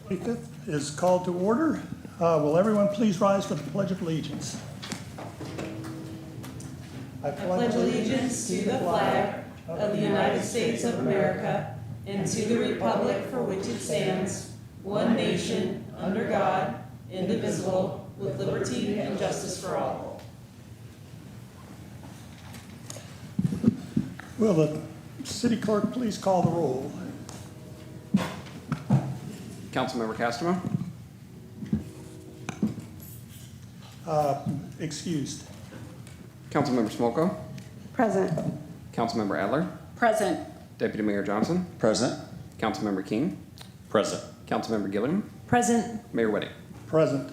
25th is called to order. Will everyone please rise for the Pledge of Allegiance? I pledge allegiance to the flag of the United States of America and to the republic for which it stands, one nation, under God, indivisible, with liberty and justice for all. Will the city clerk please call the roll? Councilmember Castro. Excused. Councilmember Smolko. Present. Councilmember Adler. Present. Deputy Mayor Johnson. Present. Councilmember King. Present. Councilmember Gilliam. Present. Mayor Whitting. Present.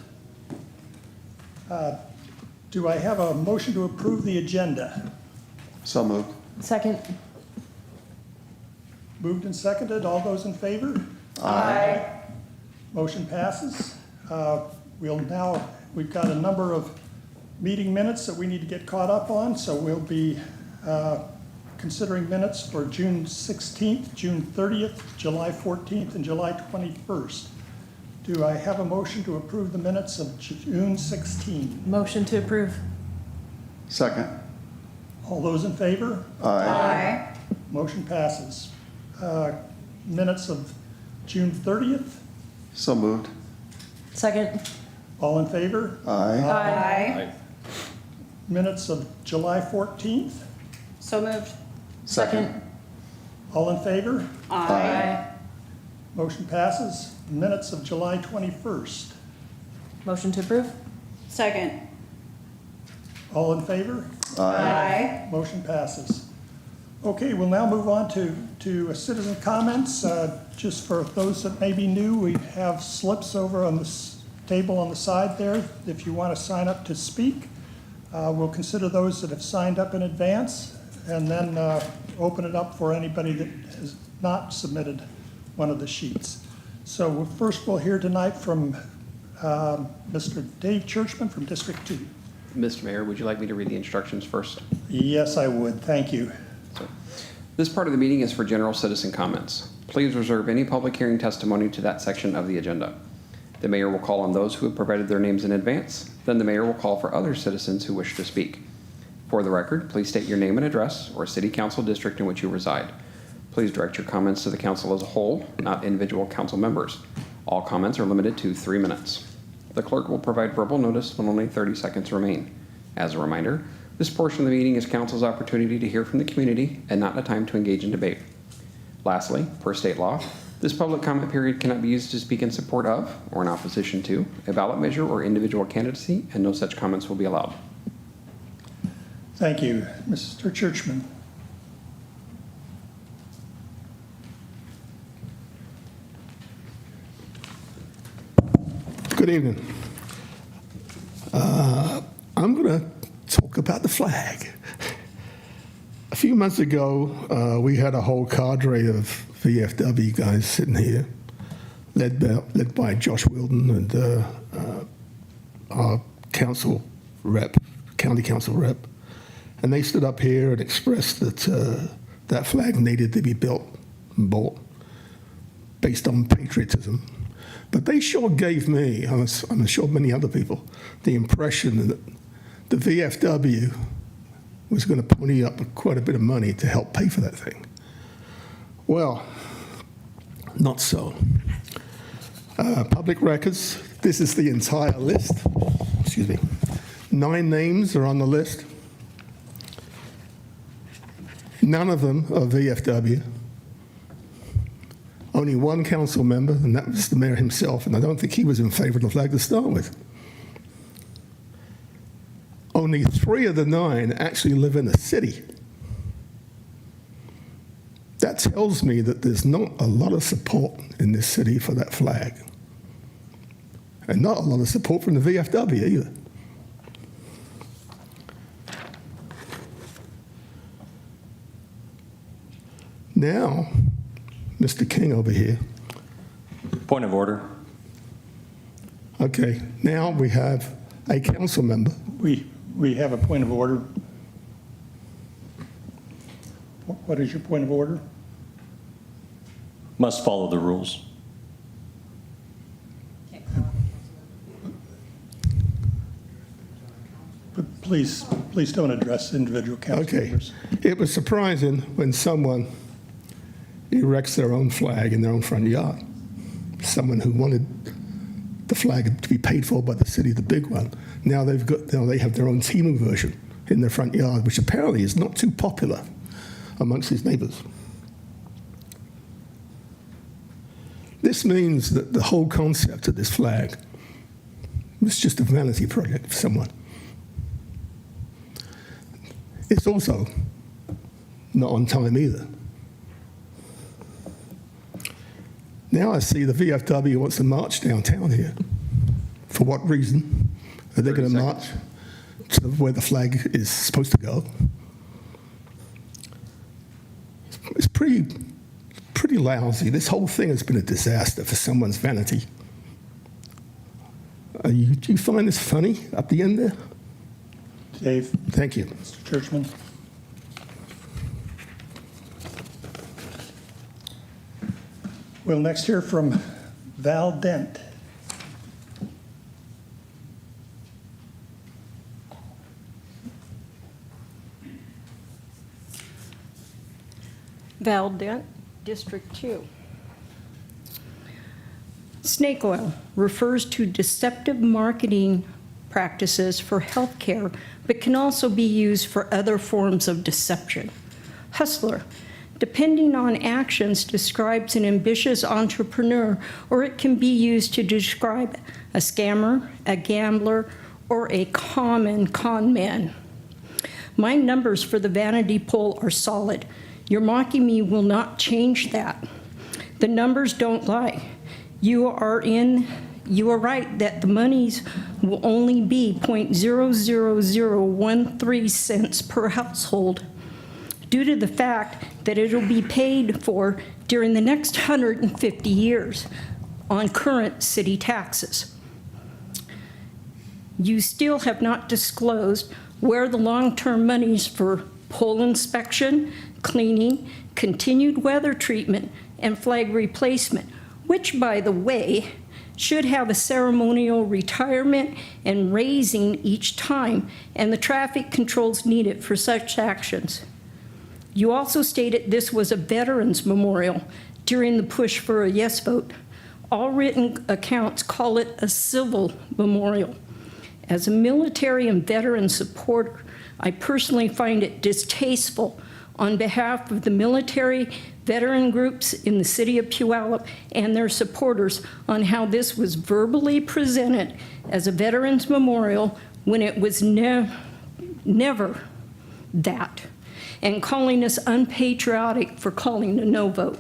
Do I have a motion to approve the agenda? So moved. Second. Moved and seconded. All those in favor? Aye. Motion passes. We've got a number of meeting minutes that we need to get caught up on, so we'll be considering minutes for June 16th, June 30th, July 14th, and July 21st. Do I have a motion to approve the minutes of June 16? Motion to approve. Second. All those in favor? Aye. Motion passes. Minutes of June 30th? So moved. Second. All in favor? Aye. Aye. Minutes of July 14th? So moved. Second. All in favor? Aye. Motion passes. Minutes of July 21st. Motion to approve. Second. All in favor? Aye. Motion passes. Okay, we'll now move on to citizen comments. Just for those that may be new, we have slips over on the table on the side there. If you want to sign up to speak, we'll consider those that have signed up in advance and then open it up for anybody that has not submitted one of the sheets. So first we'll hear tonight from Mr. Dave Churchman from District 2. Mr. Mayor, would you like me to read the instructions first? Yes, I would. Thank you. So, this part of the meeting is for general citizen comments. Please reserve any public hearing testimony to that section of the agenda. The mayor will call on those who have provided their names in advance. Then the mayor will call for other citizens who wish to speak. For the record, please state your name and address or city council district in which you reside. Please direct your comments to the council as a whole, not individual council members. All comments are limited to 3 minutes. The clerk will provide verbal notice when only 30 seconds remain. As a reminder, this portion of the meeting is council's opportunity to hear from the community and not a time to engage in debate. Lastly, per state law, this public comment period cannot be used to speak in support of or in opposition to a ballot measure or individual candidacy, and no such comments will be allowed. Thank you. Mr. Churchman. Good evening. I'm going to talk about the flag. A few months ago, we had a whole cadre of VFW guys sitting here, led by Josh Wilden and our council rep, county council rep, and they stood up here and expressed that that flag needed to be built and bought based on patriotism. But they sure gave me, and I'm sure many other people, the impression that the VFW was going to pony up quite a bit of money to help pay for that thing. Well, not so. Public records, this is the entire list. Excuse me. 9 names are on the list. None of them are VFW. Only one council member, and that was the mayor himself, and I don't think he was in favor of the flag to start with. Only 3 of the 9 actually live in the city. That tells me that there's not a lot of support in this city for that flag. And not a lot of support from the VFW either. Now, Mr. King over here. Point of order. Okay, now we have a council member. We have a point of order. What is your point of order? Must follow the rules. please don't address individual council Okay. members. It was surprising when someone erects their own flag in their own front yard. Someone who wanted the flag to be paid for by the city, the big one. Now they have their own Timu version in their front yard, which apparently is not too popular amongst his neighbors. This means that the whole concept of this flag was just a vanity project for someone. It's also not on time either. Now I see the VFW wants to march downtown here. For what reason? Are they going to 30 march seconds. to where the flag is supposed to go? It's pretty lousy. This whole thing has been a disaster for someone's vanity. Do you find this funny up the end there? Dave, Thank you. Mr. Churchman. We'll next hear from Val Dent. Val Dent, District 2. Snake oil refers to deceptive marketing practices for healthcare, but can also be used for other forms of deception. Hustler, depending on actions, describes an ambitious entrepreneur, or it can be used to describe a scammer, a gambler, or a common con man. My numbers for the vanity poll are solid. Your mocking me will not change that. The numbers don't lie. You are right that the monies will only be 0.00013 cents per household due to the fact that it'll be paid for during the next 150 years on current city taxes. You still have not disclosed where the long-term monies for pole inspection, cleaning, continued weather treatment, and flag replacement, which, by the way, should have a ceremonial retirement and raising each time, and the traffic controls needed for such actions. You also stated this was a veterans memorial during the push for a yes vote. All written accounts call it a civil memorial. As a military and veteran supporter, I personally find it distasteful on behalf of the military veteran groups in the city of Puyallup and their supporters on how this was verbally presented as a veterans memorial when it was never that, and calling us unpatriotic for calling a no vote.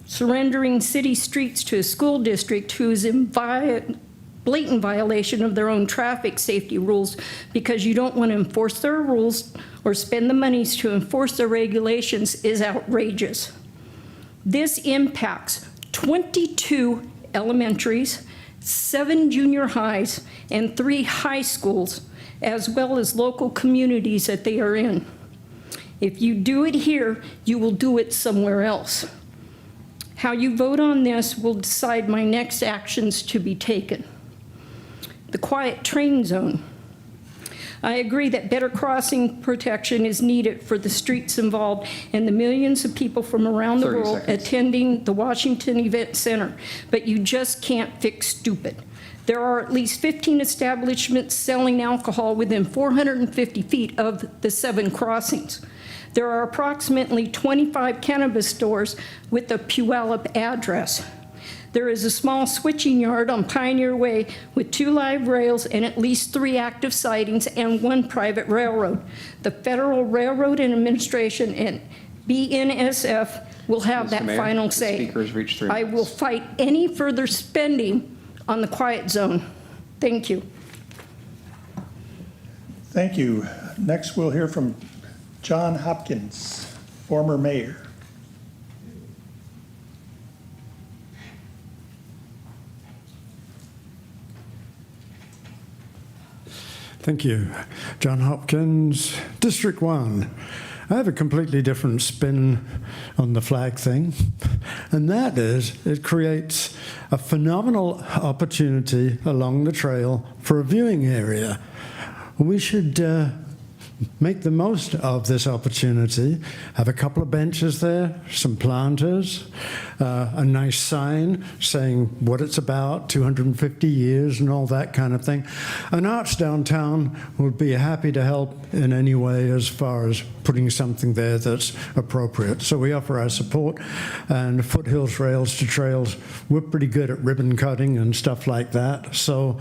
Surrendering city streets to a school district who is in blatant violation of their own traffic safety rules because you don't want to enforce their rules or spend the monies to enforce their regulations is outrageous. This impacts 22 elementaries, 7 junior highs, and 3 high schools, as well as local communities that they are in. If you do it here, you will do it somewhere else. How you vote on this will decide my next actions to be taken. The quiet train zone. I agree that better crossing protection is needed for the streets involved and the millions of people from around the 30 world seconds. attending the Washington Event Center, but you just can't fix stupid. There are at least 15 establishments selling alcohol within 450 feet of the 7 crossings. There are approximately 25 cannabis stores with a Puyallup address. There is a small switching yard on Pioneer Way with 2 live rails and at least 3 active sidings and 1 private railroad. The Federal Railroad Administration and BNSF will have Mr. that Mayor, final the say. speaker has reached 3 I minutes. will fight any further spending on the quiet zone. Thank you. Thank you. Next, we'll hear from John Hopkins, former mayor. Thank you. John Hopkins, District 1. I have a completely different spin on the flag thing, and that is it creates a phenomenal opportunity along the trail for a viewing area. we should make the most of this opportunity. Have a couple of benches there, some planters, a nice sign saying what it's about, 250 years and all that kind of thing. An Arts Downtown would be happy to help in any way as far as putting something there that's appropriate. So we offer our support. And Foothills Rails to Trails, we're pretty good at ribbon cutting and stuff like that. So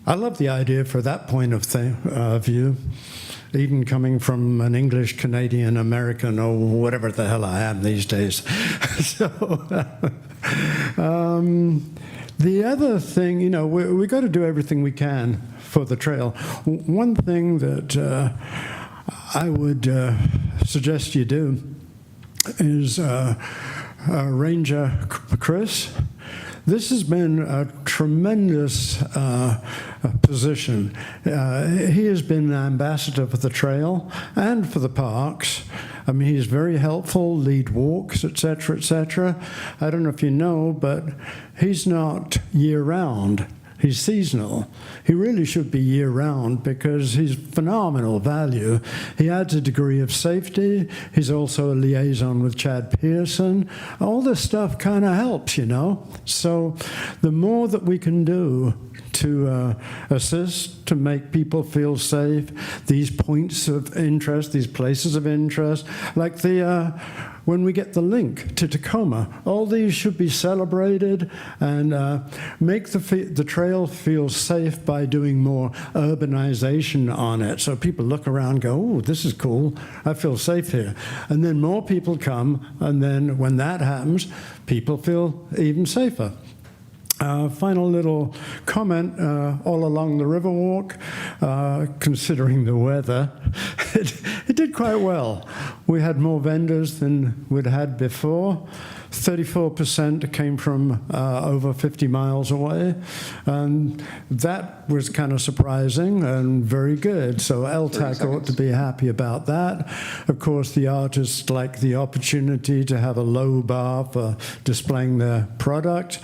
I love the idea for that point of view. Even coming from an English Canadian American or whatever the hell I am these days. So the other thing, you know, we got to do everything we can for the trail. One thing that I would suggest you do is Ranger Chris. This has been a tremendous position. He has been an ambassador for the trail and for the parks. I mean, he's very helpful, lead walks, etc., etc. I don't know if you know, but he's not year-round. He's seasonal. He really should be year-round because he's phenomenal value. He adds a degree of safety. He's also a liaison with Chad Pearson. All this stuff kind of helps, you know. So the more that we can do to assist, to make people feel safe, these points of interest, these places of interest, like when we get the link to Tacoma, all these should be celebrated and make the trail feel safe by doing more urbanization on it. So people look around and go, oh, this is cool. I feel safe here. And then more people come, and then when that happens, people feel even safer. Final little comment all along the Riverwalk, considering the weather, it did quite well. We had more vendors than we'd had before. 34% came from over 50 miles away, and that was kind of surprising and very good. So LTAC ought to be happy about that. Of course, the artists like the opportunity to have a low bar for displaying their product,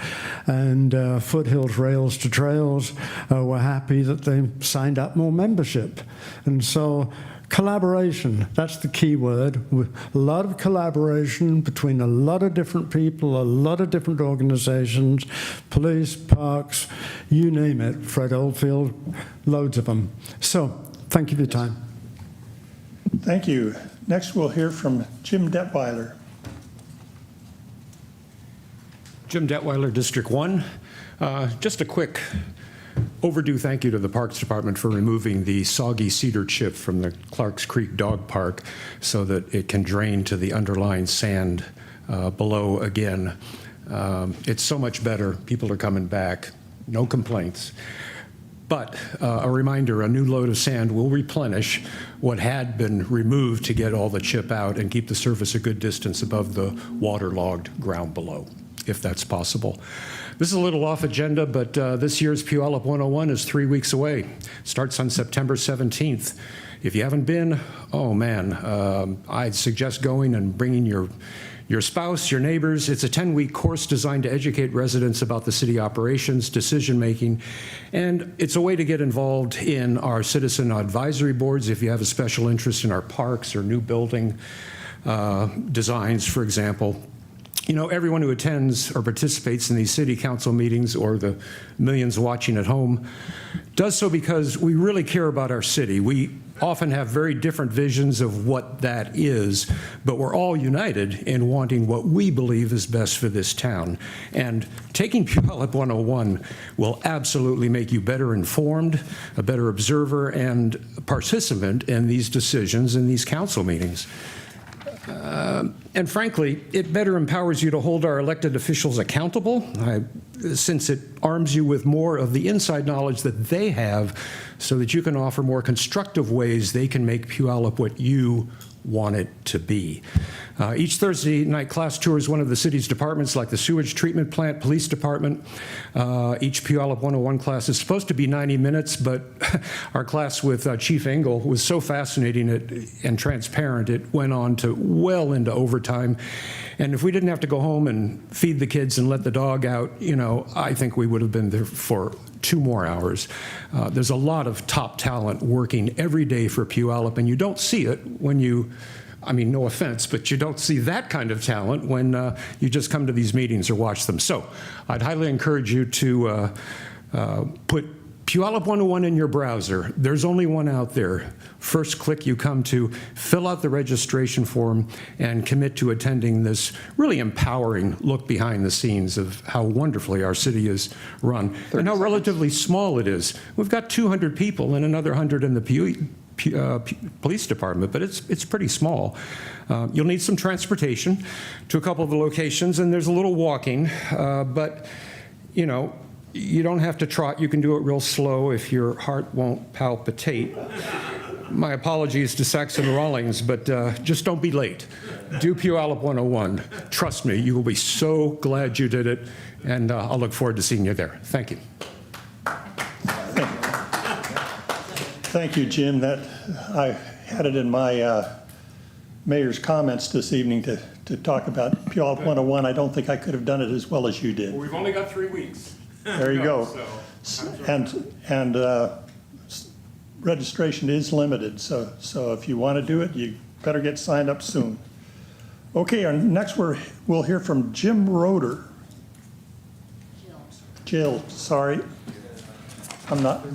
and Foothills Rails to Trails were happy that they signed up more membership. And so collaboration, that's the key word. A lot of collaboration between a lot of different people, a lot of different organizations, police, parks, you name it, Fred Oldfield, loads of them. So, thank you for your time. Thank you. Next, we'll hear from Jim Detweiler. Jim Detweiler, District 1. Just a quick overdue thank you to the Parks Department for removing the soggy cedar chip from the Clarks Creek Dog Park so that it can drain to the underlying sand below again. It's so much better. People are coming back. No complaints. But a reminder, a new load of sand will replenish what had been removed to get all the chip out and keep the surface a good distance above the waterlogged ground below, if that's possible. This is a little off agenda, but this year's Puyallup 101 is 3 weeks away. Starts on September 17th. If you haven't been, oh man, I'd suggest going and bringing your spouse, your neighbors. It's a 10-week course designed to educate residents about the city operations, decision-making, and it's a way to get involved in our citizen advisory boards if you have a special interest in our parks or new building designs, for example. You know, everyone who attends or participates in these city council meetings, or the millions watching at home, does so because we really care about our city. We often have very different visions of what that is, but we're all united in wanting what we believe is best for this town. And taking Puyallup 101 will absolutely make you better informed, a better observer, and participant in these decisions in these council meetings. And frankly, it better empowers you to hold our elected officials accountable, since it arms you with more of the inside knowledge that they have so that you can offer more constructive ways they can make Puyallup what you want it to be. Each Thursday night class tours one of the city's departments, like the sewage treatment plant, police department. Each Puyallup 101 class is supposed to be 90 minutes, but our class with Chief Engel was so fascinating and transparent, it went on to well into overtime. And if we didn't have to go home and feed the kids and let the dog out, you know, I think we would have been there for 2 more hours. There's a lot of top talent working every day for Puyallup, and you don't see it when you, I mean, no offense, but you don't see that kind of talent when you just come to these meetings or watch them. So I'd highly encourage you to put Puyallup 101 in your browser. There's only one out there. First click you come to, fill out the registration form, and commit to attending this really empowering look behind the scenes of how wonderfully our city is run and how relatively small it is. We've got 200 people and another 100 in the police department, but it's pretty small. You'll need some transportation to a couple of the locations, and there's a little walking, but you know, you don't have to trot. You can do it real slow if your heart won't palpitate. My apologies to Saxon Rawlings, but just don't be late. Do Puyallup 101. Trust me, you will be so glad you did it, and I'll look forward to seeing you there. Thank you. Thank you, Jim. That I had it in my mayor's comments this evening to talk about Puyallup 101. I don't think I could have done it as well as you did. Well, we've only got 3 weeks. There you go. And registration is limited, so if you want to do it, you better get signed up soon. Okay, next we'll hear from Jim Roeder. Jill, sorry. I'm not.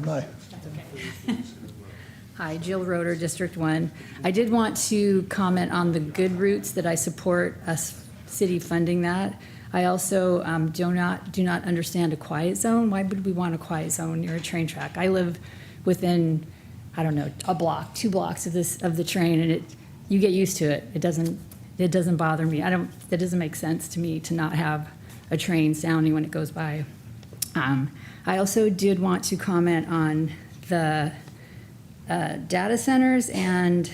Hi, Jill Roeder, District 1. I did want to comment on the good routes that I support us city funding that. I also do not understand a quiet zone. Why would we want a quiet zone near a train track? I live within, I don't know, a block, 2 blocks of the train, and you get used to it. It doesn't bother me. That doesn't make sense to me to not have a train sounding when it goes by. I also did want to comment on the data centers and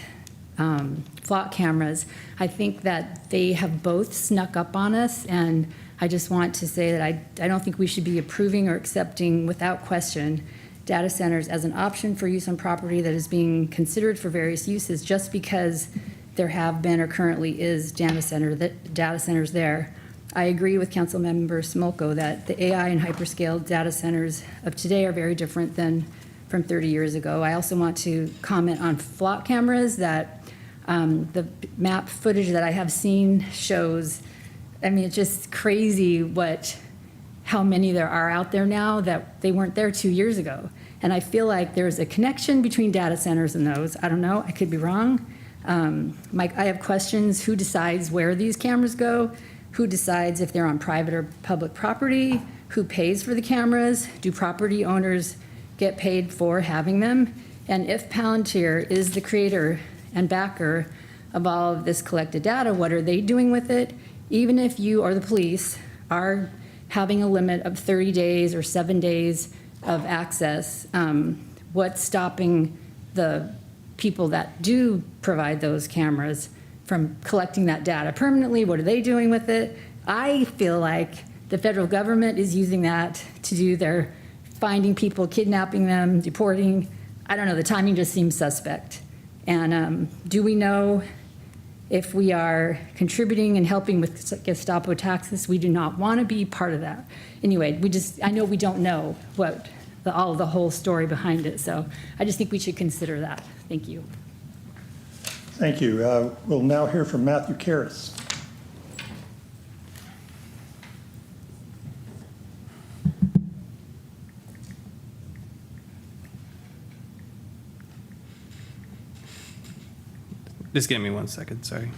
flock cameras. I think that they have both snuck up on us, and I just want to say that I don't think we should be approving or accepting without question data centers as an option for use on property that is being considered for various uses just because there have been or currently is data centers there. I agree with Councilmember Smolko that the AI and hyperscale data centers of today are very different than from 30 years ago. I also want to comment on flock cameras that the map footage that I have seen shows, I mean, it's just crazy how many there are out there now that they weren't there 2 years ago. And I feel like there's a connection between data centers and those. I don't know, I could be wrong. I have questions. Who decides where these cameras go? Who decides if they're on private or public property? Who pays for the cameras? Do property owners get paid for having them? And if Palantir is the creator and backer of all of this collected data, what are they doing with it? Even if you or the police are having a limit of 30 days or 7 days of access, what's stopping the people that do provide those cameras from collecting that data permanently? What are they doing with it? I feel like the federal government is using that to do their finding people, kidnapping them, deporting. I don't know, the timing just seems suspect. And do we know if we are contributing and helping with Gestapo taxes? We do not want to be part of that. Anyway, I know we don't know what the whole story behind it, so I just think we should consider that. Thank you. Thank you. We'll now hear from Matthew Karras. Just give me 1 second, sorry.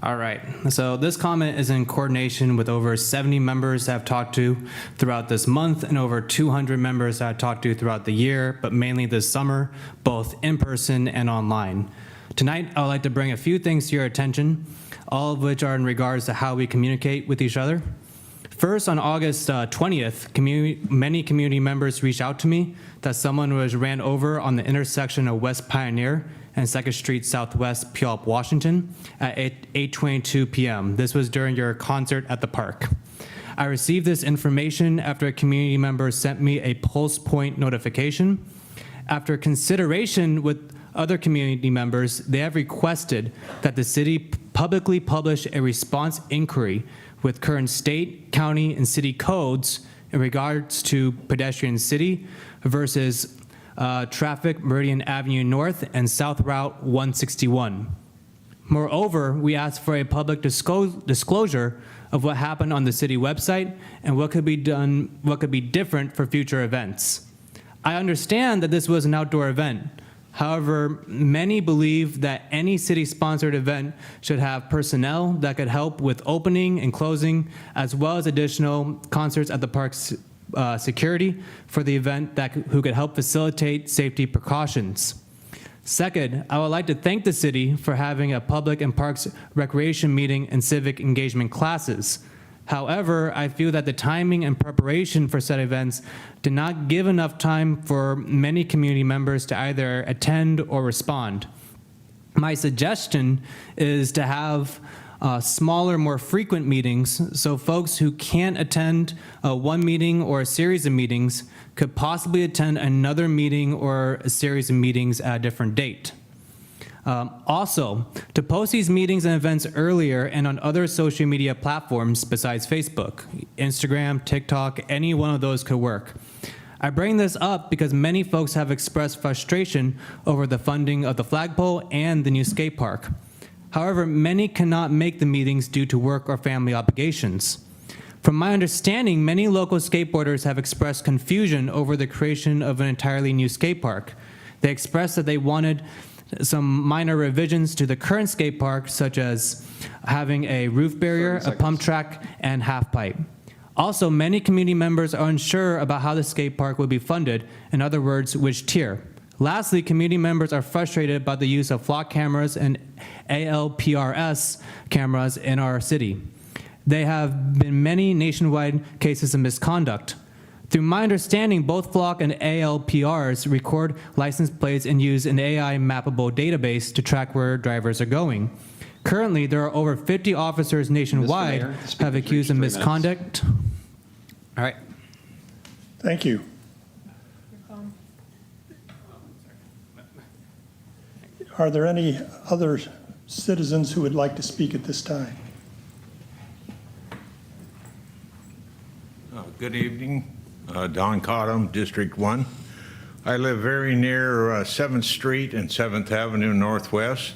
All right, so this comment is in coordination with over 70 members I've talked to throughout this month and over 200 members I've talked to throughout the year, but mainly this summer, both in person and online. Tonight, I would like to bring a few things to your attention, all of which are in regards to how we communicate with each other. First, on August 20th, many community members reached out to me that someone was ran over on the intersection of West Pioneer and 2nd Street Southwest, Puyallup, Washington at 8:22 p.m. This was during your concert at the park. I received this information after a community member sent me a pulse point notification, After consideration with other community members, they have requested that the city publicly publish a response inquiry with current state, county, and city codes in regards to pedestrian city versus traffic Meridian Avenue North and South Route 161. Moreover, we asked for a public disclosure of what happened on the city website and what could be different for future events. I understand that this was an outdoor event. However, many believe that any city-sponsored event should have personnel that could help with opening and closing, as well as additional concerts at the park's security for the event who could help facilitate safety precautions. Second, I would like to thank the city for having a public and parks recreation meeting and civic engagement classes. However, I feel that the timing and preparation for said events did not give enough time for many community members to either attend or respond. My suggestion is to have smaller, more frequent meetings so folks who can't attend one meeting or a series of meetings could possibly attend another meeting or a series of meetings at a different date. Also, to post these meetings and events earlier and on other social media platforms besides Facebook, Instagram, TikTok, any one of those could work. I bring this up because many folks have expressed frustration over the funding of the flagpole and the new skate park. However, many cannot make the meetings due to work or family obligations. From my understanding, many local skateboarders have expressed confusion over the creation of an entirely new skate park. They expressed that they wanted some minor revisions to the current skate park, such as having a roof barrier, a pump track, and half pipe. Also, many community members are unsure about how the skate park will be funded, in other words, which tier. Lastly, community members are frustrated about the use of flock cameras and ALPRS cameras in our city. There have been many nationwide cases of misconduct. Through my understanding, both flock and ALPRs record license plates and use an AI mappable database to track where drivers are going. Currently, there are over 50 officers nationwide have accused of misconduct. All right. Thank you. Are there any other citizens who would like to speak at this time? Good evening. Don Cottom, District 1. I live very near 7th Street and 7th Avenue Northwest.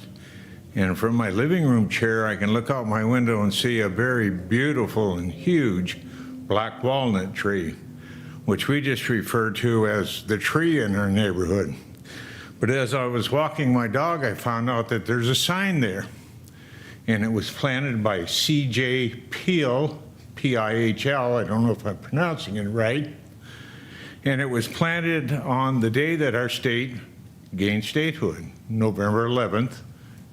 And from my living room chair, I can look out my window and see a very beautiful and huge black walnut tree, which we just refer to as the tree in our neighborhood. But as I was walking my dog, I found out that there's a sign there. And it was planted by C.J. Peel, P-I-H-L, I don't know if I'm pronouncing it right. And it was planted on the day that our state gained statehood, November 11th,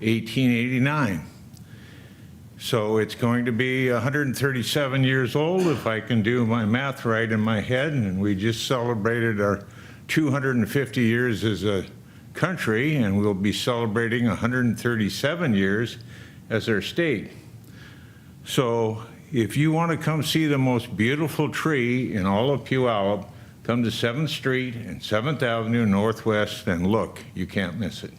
1889. So it's going to be 137 years old, if I can do my math right in my head, and we just celebrated our 250 years as a country, and we'll be celebrating 137 years as our state. So if you want to come see the most beautiful tree in all of Puyallup, come to 7th Street and 7th Avenue Northwest and look. You can't miss it.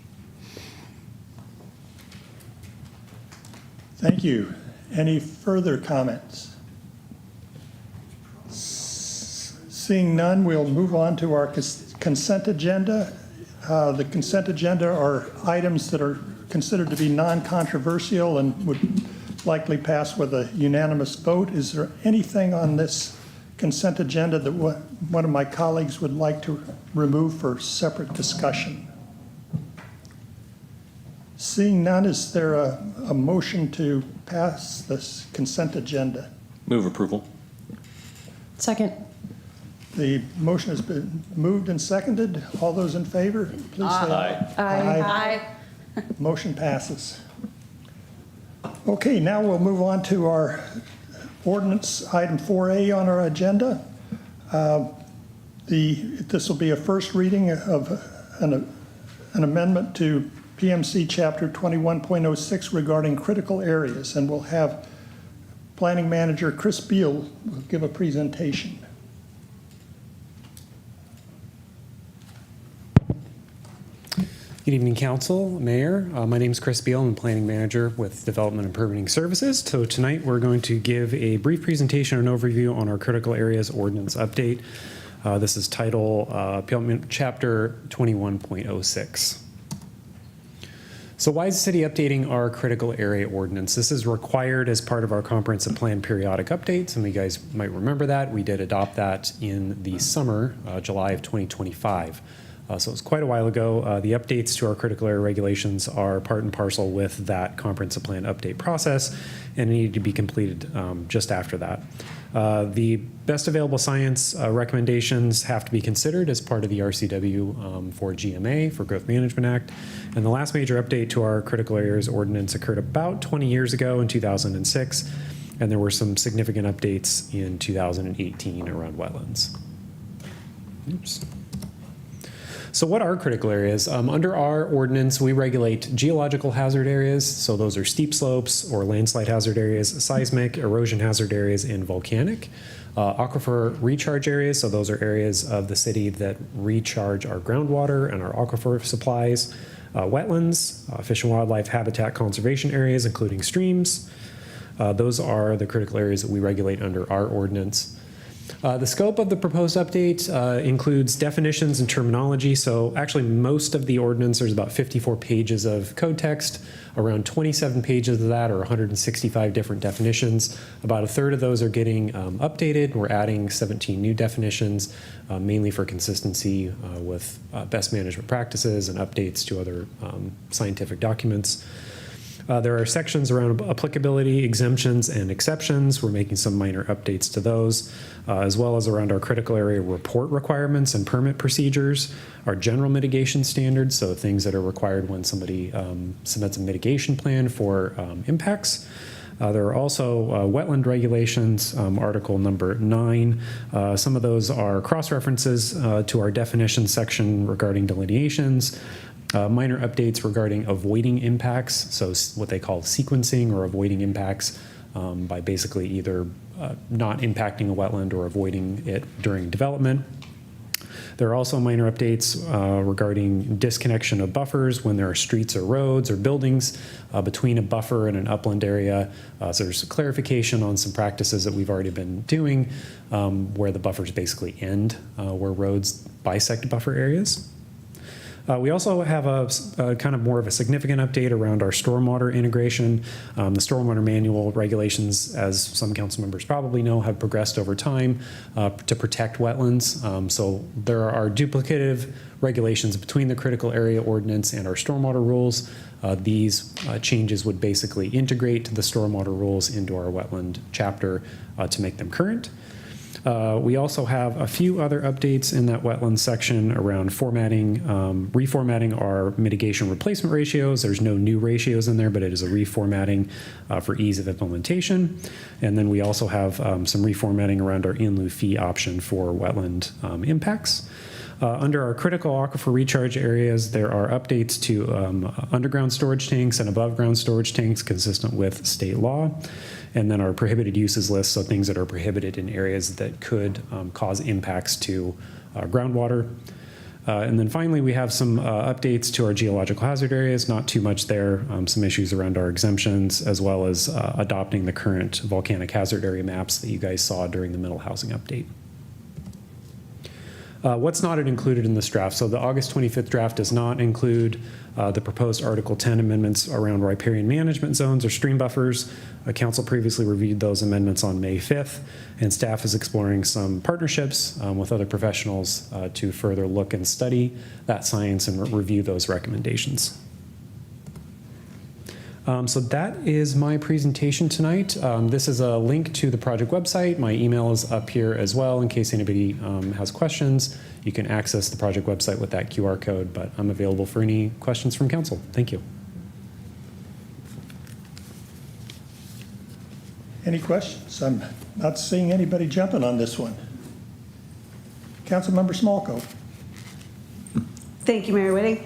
Thank you. Any further comments? Seeing none, we'll move on to our consent agenda. The consent agenda are items that are considered to be non-controversial and would likely pass with a unanimous vote. Is there anything on this consent agenda that one of my colleagues would like to remove for separate discussion? Seeing none, is there a motion to pass this consent agenda? Move approval. Second. The motion has been moved and seconded. All those in favor, please say aye. Aye. Motion passes. Okay, now we'll move on to our ordinance item 4A on our agenda. This will be a first reading of an amendment to PMC Chapter 21.06 regarding critical areas, and we'll have Planning Manager Chris Beal give a presentation. Good evening, Council, Mayor. My name is Chris Beal. I'm Planning Manager with Development and Permitting Services. So tonight we're going to give a brief presentation and overview on our Critical Areas Ordinance Update. This is title Puyallup Chapter 21.06. So why is the city updating our critical area ordinance? This is required as part of our comprehensive plan periodic update. Some of you guys might remember that. We did adopt that in the summer, July of 2025. So it's quite a while ago. The updates to our critical area regulations are part and parcel with that comprehensive plan update process and needed to be completed just after that. The best available science recommendations have to be considered as part of the RCW for GMA, for Growth Management Act. And the last major update to our critical areas ordinance occurred about 20 years ago in 2006. And there were some significant updates in 2018 around wetlands. Oops. So what are critical areas? Under our ordinance, we regulate geological hazard areas. So those are steep slopes or landslide hazard areas, seismic, erosion hazard areas, and volcanic. Aquifer recharge areas. So those are areas of the city that recharge our groundwater and our aquifer supplies. Wetlands, fish and wildlife habitat conservation areas, including streams. Those are the critical areas that we regulate under our ordinance. The scope of the proposed update includes definitions and terminology. So actually most of the ordinance, there's about 54 pages of code text. Around 27 pages of that are 165 different definitions. About a third of those are getting updated. We're adding 17 new definitions, mainly for consistency with best management practices and updates to other scientific documents. There are sections around applicability, exemptions, and exceptions. We're making some minor updates to those, as well as around our critical area report requirements and permit procedures, our general mitigation standards, so things that are required when somebody submits a mitigation plan for impacts. There are also wetland regulations, article number 9. Some of those are cross-references to our definition section regarding delineations. Minor updates regarding avoiding impacts, so what they call sequencing or avoiding impacts by basically either not impacting a wetland or avoiding it during development. There are also minor updates regarding disconnection of buffers when there are streets or roads or buildings between a buffer and an upland area. So there's clarification on some practices that we've already been doing where the buffers basically end where roads bisect buffer areas. We also have a kind of more of a significant update around our stormwater integration. The stormwater manual regulations, as some council members probably know, have progressed over time to protect wetlands. So there are duplicative regulations between the critical area ordinance and our stormwater rules. These changes would basically integrate the stormwater rules into our wetland chapter to make them current. We also have a few other updates in that wetland section around formatting, reformatting our mitigation replacement ratios. There's no new ratios in there, but it is a reformatting for ease of implementation. And then we also have some reformatting around our in lieu fee option for wetland impacts. Under our critical aquifer recharge areas, there are updates to underground storage tanks and above ground storage tanks consistent with state law. And then our prohibited uses list, so things that are prohibited in areas that could cause impacts to groundwater. And then finally, we have some updates to our geological hazard areas, not too much there, some issues around our exemptions, as well as adopting the current volcanic hazard area maps that you guys saw during the middle housing update. What's not included in this draft? So the August 25th draft does not include the proposed Article 10 amendments around riparian management zones or stream buffers. Council previously reviewed those amendments on May 5th, and staff is exploring some partnerships with other professionals to further look and study that science and review those recommendations. So that is my presentation tonight. This is a link to the project website. My email is up here as well in case anybody has questions. You can access the project website with that QR code, but I'm available for any questions from council. Thank you. Any questions? I'm not seeing anybody jumping on this one. Councilmember Smallco. Thank you, Mayor Whitting.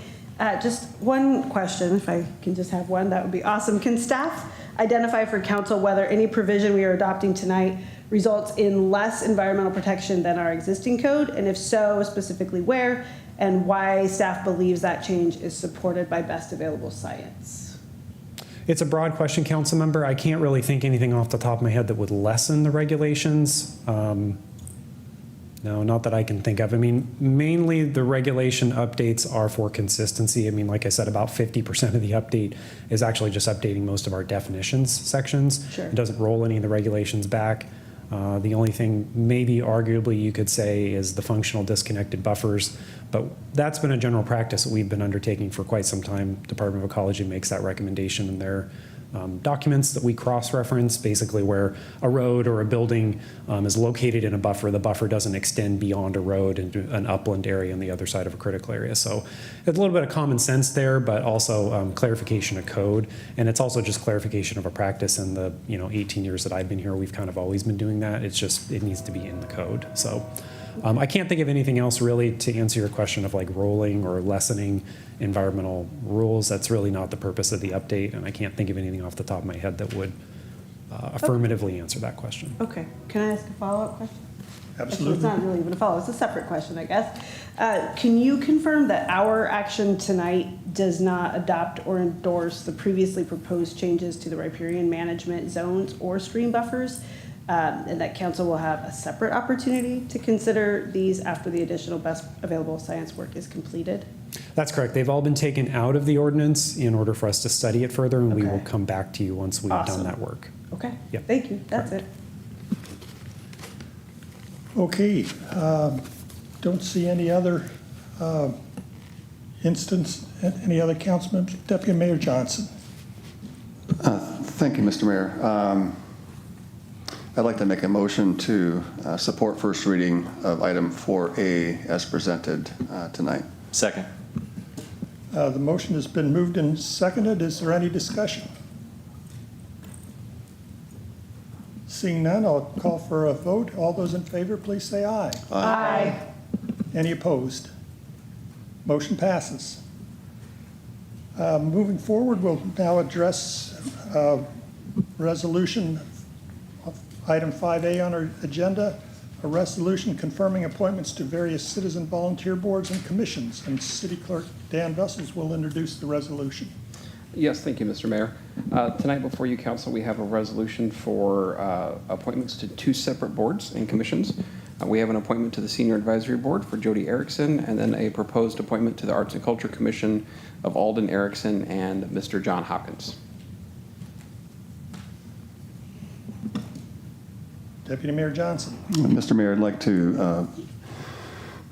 Just one question, if I can just have one, that would be awesome. Can staff identify for council whether any provision we are adopting tonight results in less environmental protection than our existing code? And if so, specifically where, and why staff believes that change is supported by best available science? It's a broad question, council member. I can't really think anything off the top of my head that would lessen the regulations. No, not that I can think of. I mean, mainly the regulation updates are for consistency. I mean, like I said, about 50% of the update is actually just updating most of our definitions sections. Sure. It doesn't roll any of the regulations back. The only thing maybe arguably you could say is the functional disconnected buffers, but that's been a general practice that we've been undertaking for quite some time. Department of Ecology makes that recommendation in their documents that we cross-reference, basically where a road or a building is located in a buffer, the buffer doesn't extend beyond a road into an upland area on the other side of a critical area. So it's a little bit of common sense there, but also clarification of code. And it's also just clarification of a practice. In the 18 years that I've been here, we've kind of always been doing that. It's just, it needs to be in the code. So I can't think of anything else really to answer your question of like rolling or lessening environmental rules. That's really not the purpose of the update, and I can't think of anything off the top of my head that would affirmatively answer that question. Okay, can I ask a follow-up question? Absolutely. It's not really even a follow, it's a separate question, I guess. Can you confirm that our action tonight does not adopt or endorse the previously proposed changes to the riparian management zones or stream buffers? And that council will have a separate opportunity to consider these after the additional best available science work is completed? That's correct. They've all been taken out of the ordinance in order for us to study it further, and we will come back to you once we've done that work. Okay, Yep. thank you, that's it. Okay, don't see any other any other council members. Deputy Mayor Johnson. Thank you, Mr. Mayor. I'd like to make a motion to support first reading of item 4A as presented tonight. Second. The motion has been moved and seconded. Is there any discussion? Seeing none, I'll call for a vote. All those in favor, please say aye. Aye. Any opposed? Motion passes. Moving forward, we'll now address resolution of item 5A on our agenda, a resolution confirming appointments to various citizen volunteer boards and commissions. And City Clerk Dan Vessels will introduce the resolution. Yes, thank you, Mr. Mayor. Tonight before you, council, we have a resolution for appointments to two separate boards and commissions. We have an appointment to the Senior Advisory Board for Jody Erickson, and then a proposed appointment to the Arts and Culture Commission of Alden Erickson and Mr. John Hopkins. Deputy Mayor Johnson. Mr. Mayor, I'd like to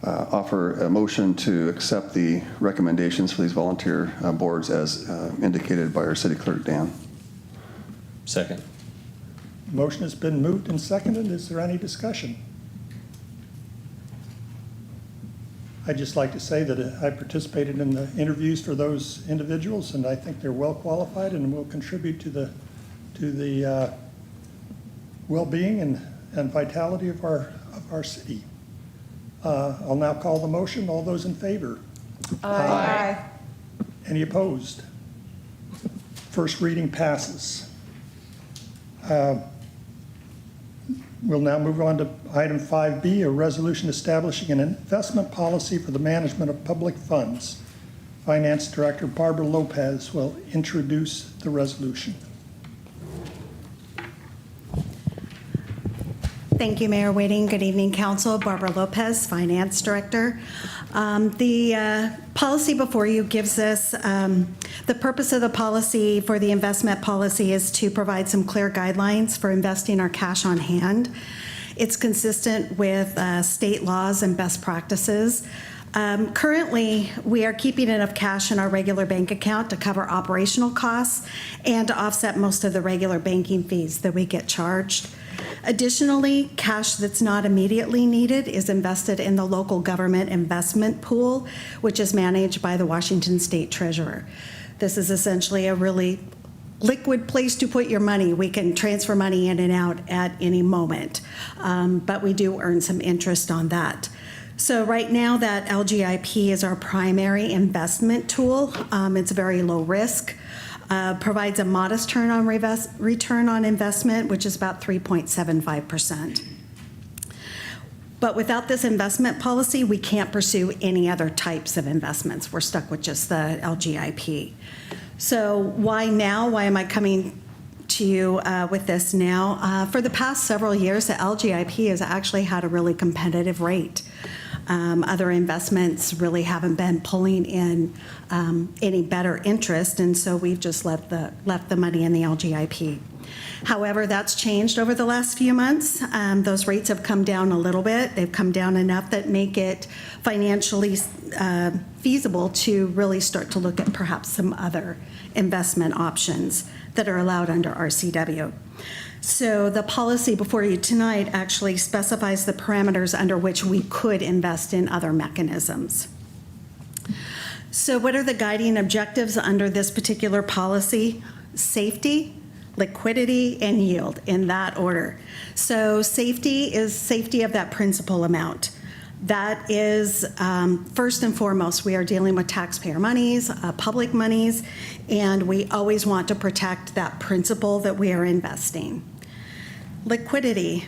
offer a motion to accept the recommendations for these volunteer boards as indicated by our City Clerk, Dan. Second. Motion has been moved and seconded. Is there any discussion? I'd just like to say that I participated in the interviews for those individuals, and I think they're well qualified and will contribute to the well-being and vitality of our city. I'll now call the motion. All those in favor? Aye. Any opposed? First reading passes. We'll now move on to item 5B, a resolution establishing an investment policy for the management of public funds. Finance Director Barbara Lopez will introduce the resolution. Thank you, Mayor Whiting. Good evening, Council. Barbara Lopez, Finance Director. The policy before you gives us, the purpose of the policy for the investment policy is to provide some clear guidelines for investing our cash on hand. It's consistent with state laws and best practices. Currently, we are keeping enough cash in our regular bank account to cover operational costs and to offset most of the regular banking fees that we get charged. Additionally, cash that's not immediately needed is invested in the local government investment pool, which is managed by the Washington State Treasurer. This is essentially a really liquid place to put your money. We can transfer money in and out at any moment, but we do earn some interest on that. So right now that LGIP is our primary investment tool. It's very low risk. provides a modest return on investment, which is about 3.75%. But without this investment policy, we can't pursue any other types of investments. We're stuck with just the LGIP. So why now? Why am I coming to you with this now? For the past several years, the LGIP has actually had a really competitive rate. Other investments really haven't been pulling in any better interest, and so we've just left the money in the LGIP. However, that's changed over the last few months. Those rates have come down a little bit. They've come down enough that make it financially feasible to really start to look at perhaps some other investment options that are allowed under RCW. So the policy before you tonight actually specifies the parameters under which we could invest in other mechanisms. So what are the guiding objectives under this particular policy? Safety, liquidity, and yield, in that order. So safety is safety of that principal amount. That is, first and foremost, we are dealing with taxpayer monies, public monies, and we always want to protect that principal that we are investing. Liquidity,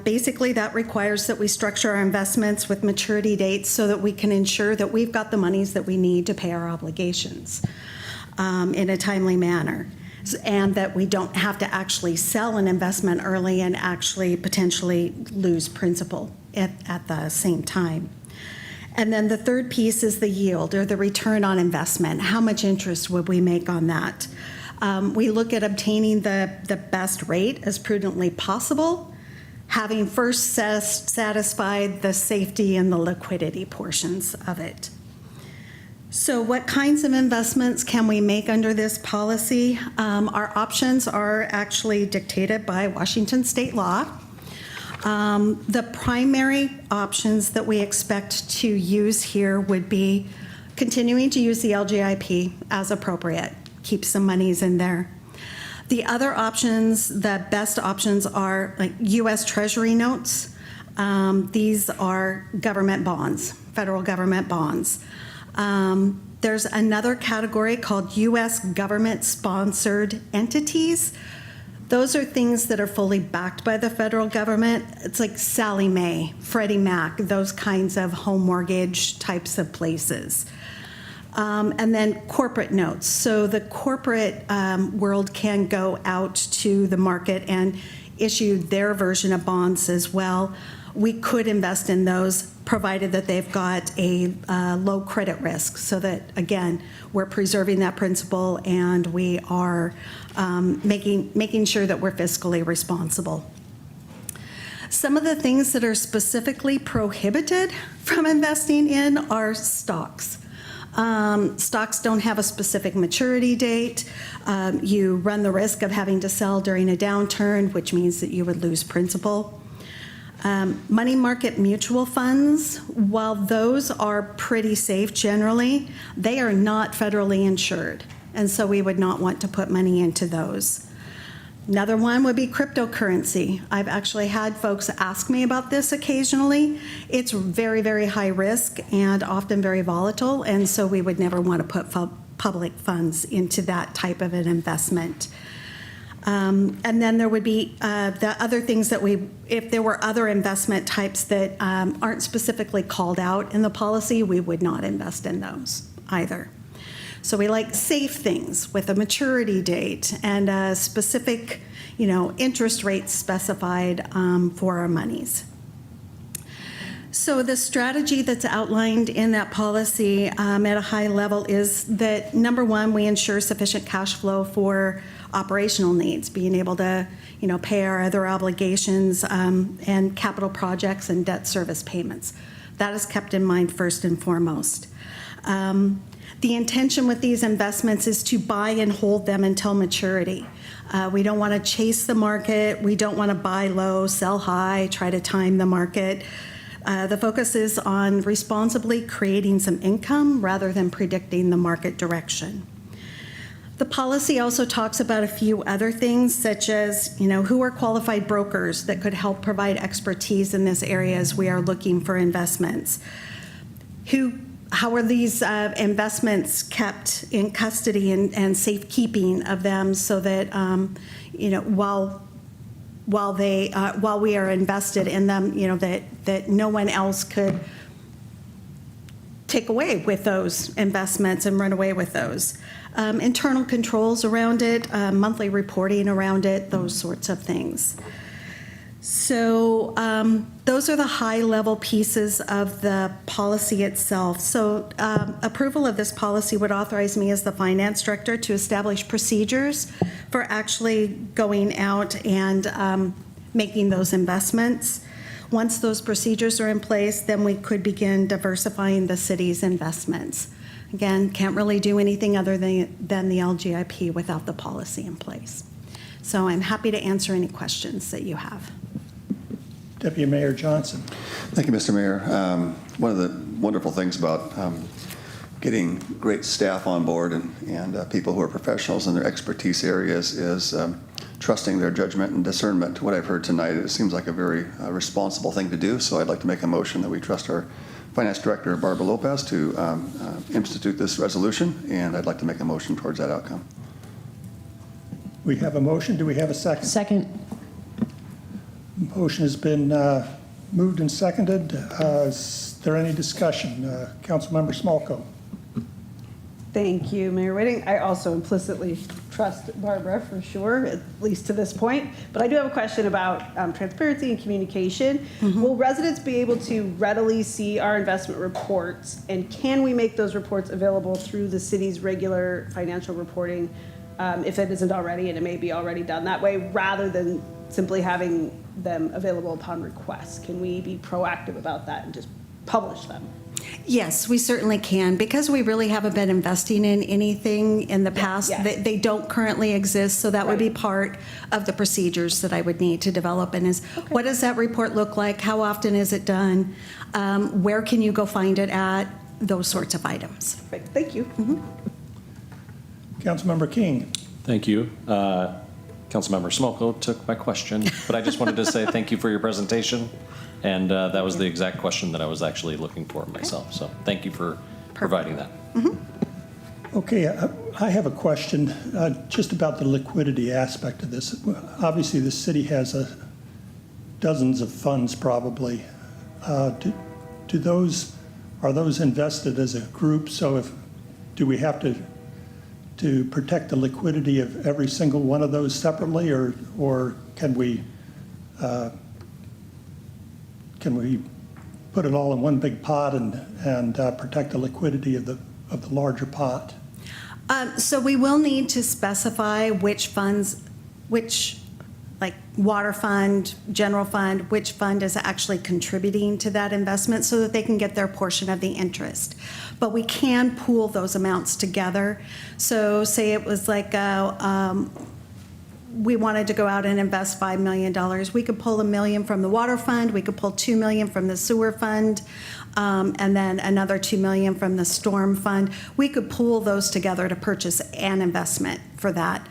basically that requires that we structure our investments with maturity dates so that we can ensure that we've got the monies that we need to pay our obligations in a timely manner, and that we don't have to actually sell an investment early and actually potentially lose principal at the same time. And then the third piece is the yield, or the return on investment. How much interest would we make on that? We look at obtaining the best rate as prudently possible, having first satisfied the safety and the liquidity portions of it. So what kinds of investments can we make under this policy? Our options are actually dictated by Washington state law. The primary options that we expect to use here would be continuing to use the LGIP as appropriate. Keep some monies in there. The other options, the best options, are like U.S. Treasury notes. These are government bonds, federal government bonds. There's another category called U.S. government-sponsored entities. Those are things that are fully backed by the federal government. It's like Sallie Mae, Freddie Mac, those kinds of home mortgage types of places. And then corporate notes. So the corporate world can go out to the market and issue their version of bonds as well. We could invest in those, provided that they've got a low credit risk, so that, again, we're preserving that principle and we are making sure that we're fiscally responsible. Some of the things that are specifically prohibited from investing in are stocks. Stocks don't have a specific maturity date. You run the risk of having to sell during a downturn, which means that you would lose principal. Money market mutual funds, while those are pretty safe generally, they are not federally insured, and so we would not want to put money into those. Another one would be cryptocurrency. I've actually had folks ask me about this occasionally. It's very, very high risk and often very volatile, and so we would never want to put public funds into that type of an investment. And then there would be the other things that if there were other investment types that aren't specifically called out in the policy, we would not invest in those either. So we like safe things with a maturity date and a specific, interest rate specified for our monies. So the strategy that's outlined in that policy at a high level is that, number one, we ensure sufficient cash flow for operational needs, being able to, pay our other obligations and capital projects and debt service payments. That is kept in mind first and foremost. The intention with these investments is to buy and hold them until maturity. We don't want to chase the market. We don't want to buy low, sell high, try to time the market. The focus is on responsibly creating some income rather than predicting the market direction. The policy also talks about a few other things, such as, who are qualified brokers that could help provide expertise in this area as we are looking for investments. how are these investments kept in custody and safekeeping of them so that, while we are invested in them, that no one else could take away with those investments and run away with those. Internal controls around it, monthly reporting around it, those sorts of things. So those are the high-level pieces of the policy itself. So approval of this policy would authorize me as the finance director to establish procedures for actually going out and making those investments. Once those procedures are in place, then we could begin diversifying the city's investments. Again, can't really do anything other than the LGIP without the policy in place. So I'm happy to answer any questions that you have. Deputy Mayor Johnson. Thank you, Mr. Mayor. One of the wonderful things about getting great staff on board and people who are professionals in their expertise areas is trusting their judgment and discernment. What I've heard tonight, it seems like a very responsible thing to do, so I'd like to make a motion that we trust our Finance Director, Barbara Lopez, to institute this resolution, and I'd like to make a motion towards that outcome. We have a motion. Do we have a second? Second. Motion has been moved and seconded. Is there any discussion? Councilmember Smolko. Thank you, Mayor Whitting. I also implicitly trust Barbara for sure, at least to this point. But I do have a question about transparency and communication. Will residents be able to readily see our investment reports? And can we make those reports available through the city's regular financial reporting if it isn't already, and it may be already done that way, rather than simply having them available upon request? Can we be proactive about that and just publish them? Yes, we certainly can. Because we really haven't been investing in anything in the past, yes. they don't currently exist, so that would be part of the procedures that I would need to develop. And is, what does that report look like? How often is it done? Where can you go find it at? Those sorts of items. Perfect. Thank you. Councilmember King. Thank you. Councilmember Smolko took my question, but I just wanted to say thank you for your presentation. And that was the exact question that I was actually looking for myself. So thank you for providing that. Okay, I have a question just about the liquidity aspect of this. Obviously, the city has dozens of funds probably. Are those invested as a group? So do we have to protect the liquidity of every single one of those separately, or can we put it all in one big pot and protect the liquidity of the larger pot? So we will need to specify which funds, like water fund, general fund, which fund is actually contributing to that investment so that they can get their portion of the interest. But we can pool those amounts together. So say it was like we wanted to go out and invest $5 million. We could pull $1 million from the water fund, we could pull $2 million from the sewer fund, and then another $2 million from the storm fund. We could pool those together to purchase an investment for that.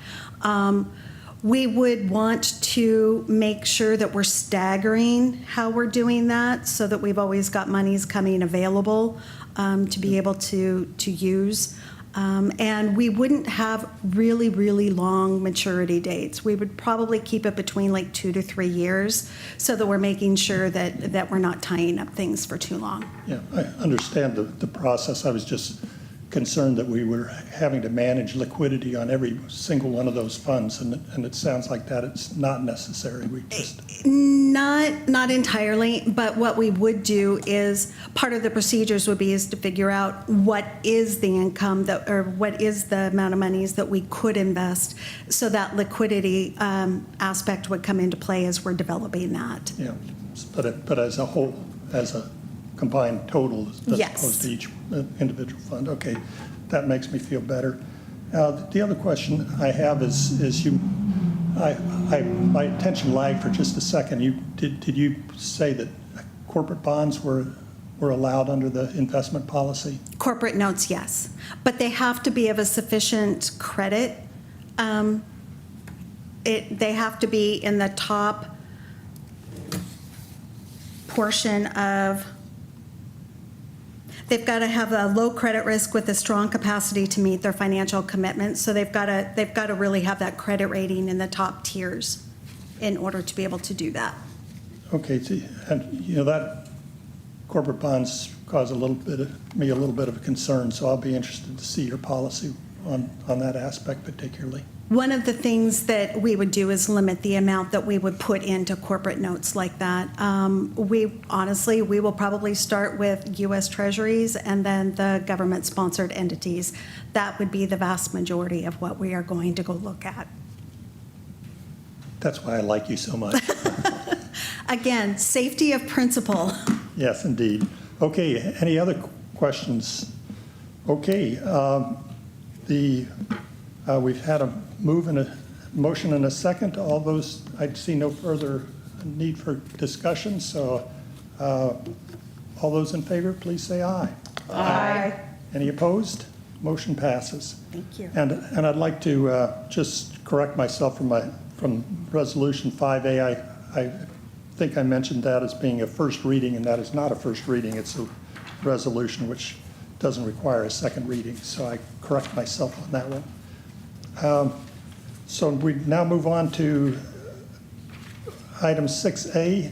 We would want to make sure that we're staggering how we're doing that so that we've always got monies coming available to be able to use. And we wouldn't have really, really long maturity dates. We would probably keep it between like 2 to 3 years so that we're making sure that we're not tying up things for too long. Yeah, I understand the process. I was just concerned that we were having to manage liquidity on every single one of those funds, and it sounds like that it's not necessary. We just not entirely, but what we would do is part of the procedures would be is to figure out what is the income or what is the amount of monies that we could invest, so that liquidity aspect would come into play as we're developing that. Yeah, but as a whole, as a combined total, as Yes. opposed to each individual fund. Okay, that makes me feel better. The other question I have is my attention lagged for just a second. Did you say that corporate bonds were allowed under the investment policy? Corporate notes, yes, but they have to be of a sufficient credit. They have to be in the top portion of. They've got to have a low credit risk with a strong capacity to meet their financial commitments. So they've got to really have that credit rating in the top tiers in order to be able to do that. Okay, so, and that corporate bonds cause me a little bit of a concern, so I'll be interested to see your policy on that aspect particularly. One of the things that we would do is limit the amount that we would put into corporate notes like that. We will probably start with U.S. Treasuries and then the government-sponsored entities. That would be the vast majority of what we are going to go look at. That's why I like you so much. Again, safety of principle. Yes, indeed. Okay, any other questions? Okay, we've had a motion and a second. All those, I see no further need for discussion, so all those in favor, please say aye. Aye. Any opposed? Motion passes. Thank you. And I'd like to just correct myself from Resolution 5A. I think I mentioned that as being a first reading, and that is not a first reading. It's a resolution which doesn't require a second reading, so I correct myself on that one. So we now move on to item 6A.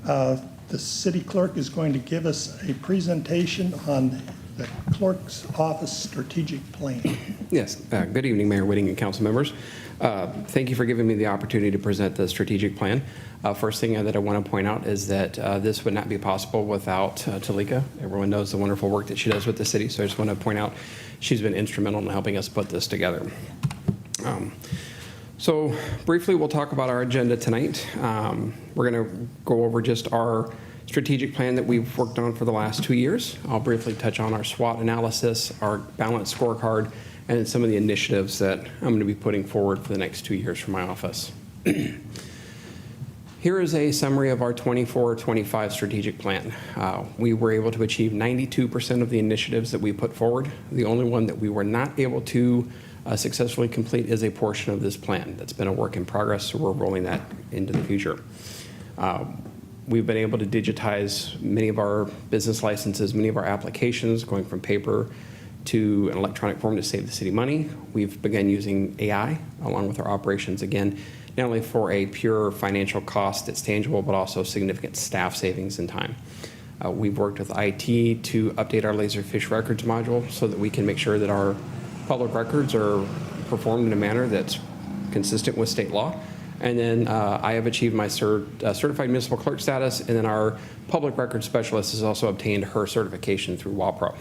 The city clerk is going to give us a presentation on the clerk's office strategic plan. Yes, good evening, Mayor Whitting and council members. Thank you for giving me the opportunity to present the strategic plan. First thing that I want to point out is that this would not be possible without Talika. Everyone knows the wonderful work that she does with the city, so I just want to point out she's been instrumental in helping us put this together. So briefly, we'll talk about our agenda tonight. We're going to go over just our strategic plan that we've worked on for the last 2 years. I'll briefly touch on our SWOT analysis, our balanced scorecard, and then some of the initiatives that I'm going to be putting forward for the next 2 years from my office. Here is a summary of our 24-25 strategic plan. We were able to achieve 92% of the initiatives that we put forward. The only one that we were not able to successfully complete is a portion of this plan. That's been a work in progress, so we're rolling that into the future. We've been able to digitize many of our business licenses, many of our applications, going from paper to an electronic form to save the city money. We've begun using AI along with our operations, again, not only for a pure financial cost that's tangible, but also significant staff savings and time. We've worked with IT to update our Laserfish records module so that we can make sure that our public records are performed in a manner that's consistent with state law. And then I have achieved my certified municipal clerk status, and then our public records specialist has also obtained her certification through WAPRO.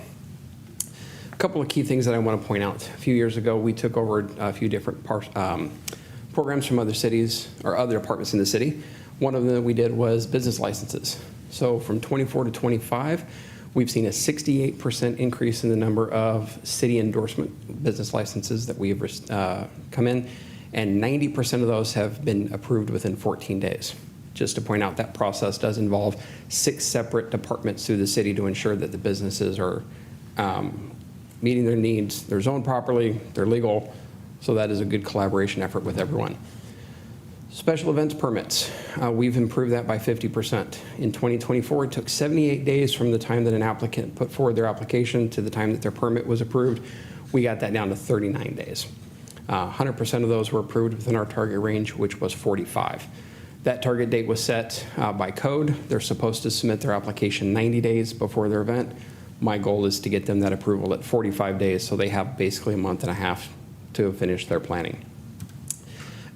A couple of key things that I want to point out. A few years ago, we took over a few different programs from other cities or other departments in the city. One of them that we did was business licenses. So from 24 to 25, we've seen a 68% increase in the number of city endorsement business licenses that we've come in, and 90% of those have been approved within 14 days. Just to point out, that process does involve 6 separate departments through the city to ensure that the businesses are meeting their needs, they're zoned properly, they're legal, so that is a good collaboration effort with everyone. Special events permits, we've improved that by 50%. In 2024, it took 78 days from the time that an applicant put forward their application to the time that their permit was approved. We got that down to 39 days. 100% of those were approved within our target range, which was 45. That target date was set by code. They're supposed to submit their application 90 days before their event. My goal is to get them that approval at 45 days, so they have basically a month and a half to finish their planning.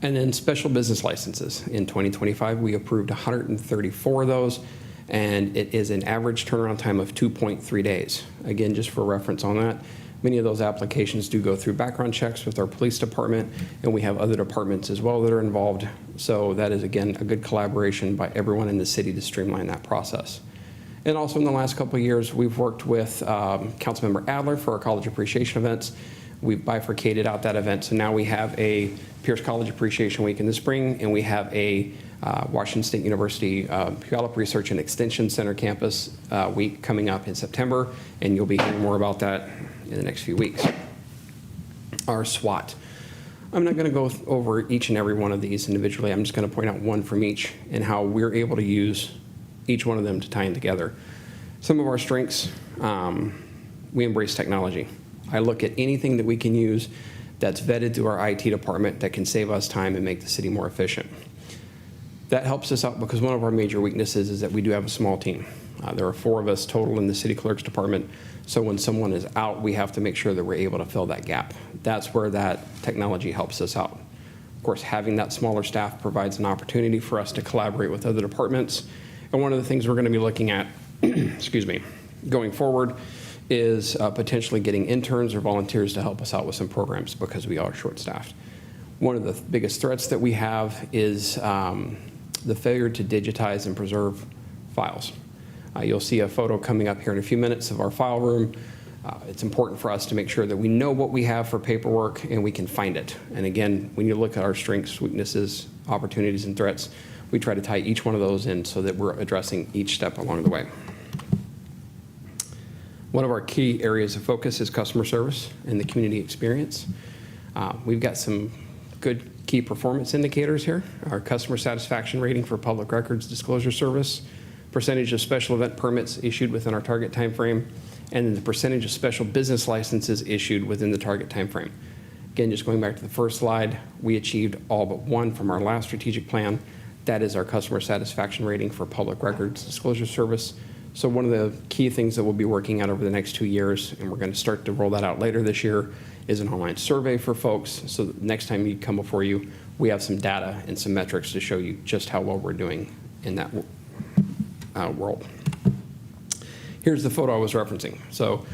And then special business licenses. In 2025, we approved 134 of those, and it is an average turnaround time of 2.3 days. Again, just for reference on that, many of those applications do go through background checks with our police department, and we have other departments as well that are involved. So that is, again, a good collaboration by everyone in the city to streamline that process. And also in the last couple of years, we've worked with Councilmember Adler for our college appreciation events. We've bifurcated out that event, so now we have a Pierce College Appreciation Week in the spring, and we have a Washington State University Puyallup Research and Extension Center campus week coming up in September, and you'll be hearing more about that in the next few weeks. Our SWOT. I'm not going to go over each and every one of these individually. I'm just going to point out one from each and how we're able to use each one of them to tie in together. Some of our strengths, we embrace technology. I look at anything that we can use that's vetted through our IT department that can save us time and make the city more efficient. That helps us out because one of our major weaknesses is that we do have a small team. There are 4 of us total in the city clerk's department, so when someone is out, we have to make sure that we're able to fill that gap. That's where that technology helps us out. Of course, having that smaller staff provides an opportunity for us to collaborate with other departments. And one of the things we're going to be looking at, excuse me, going forward is potentially getting interns or volunteers to help us out with some programs because we are short-staffed. One of the biggest threats that we have is the failure to digitize and preserve files. You'll see a photo coming up here in a few minutes of our file room. It's important for us to make sure that we know what we have for paperwork and we can find it. And again, when you look at our strengths, weaknesses, opportunities, and threats, we try to tie each one of those in so that we're addressing each step along the way. One of our key areas of focus is customer service and the community experience. We've got some good key performance indicators here. Our customer satisfaction rating for public records disclosure service, percentage of special event permits issued within our target time frame, and then the percentage of special business licenses issued within the target time frame. Again, just going back to the first slide, we achieved all but one from our last strategic plan. That is our customer satisfaction rating for public records disclosure service. So one of the key things that we'll be working at over the next 2 years, and we're going to start to roll that out later this year, is an online survey for folks. So that next time you come before you, we have some data and some metrics to show you just how well we're doing in that world. Here's the photo I was referencing. So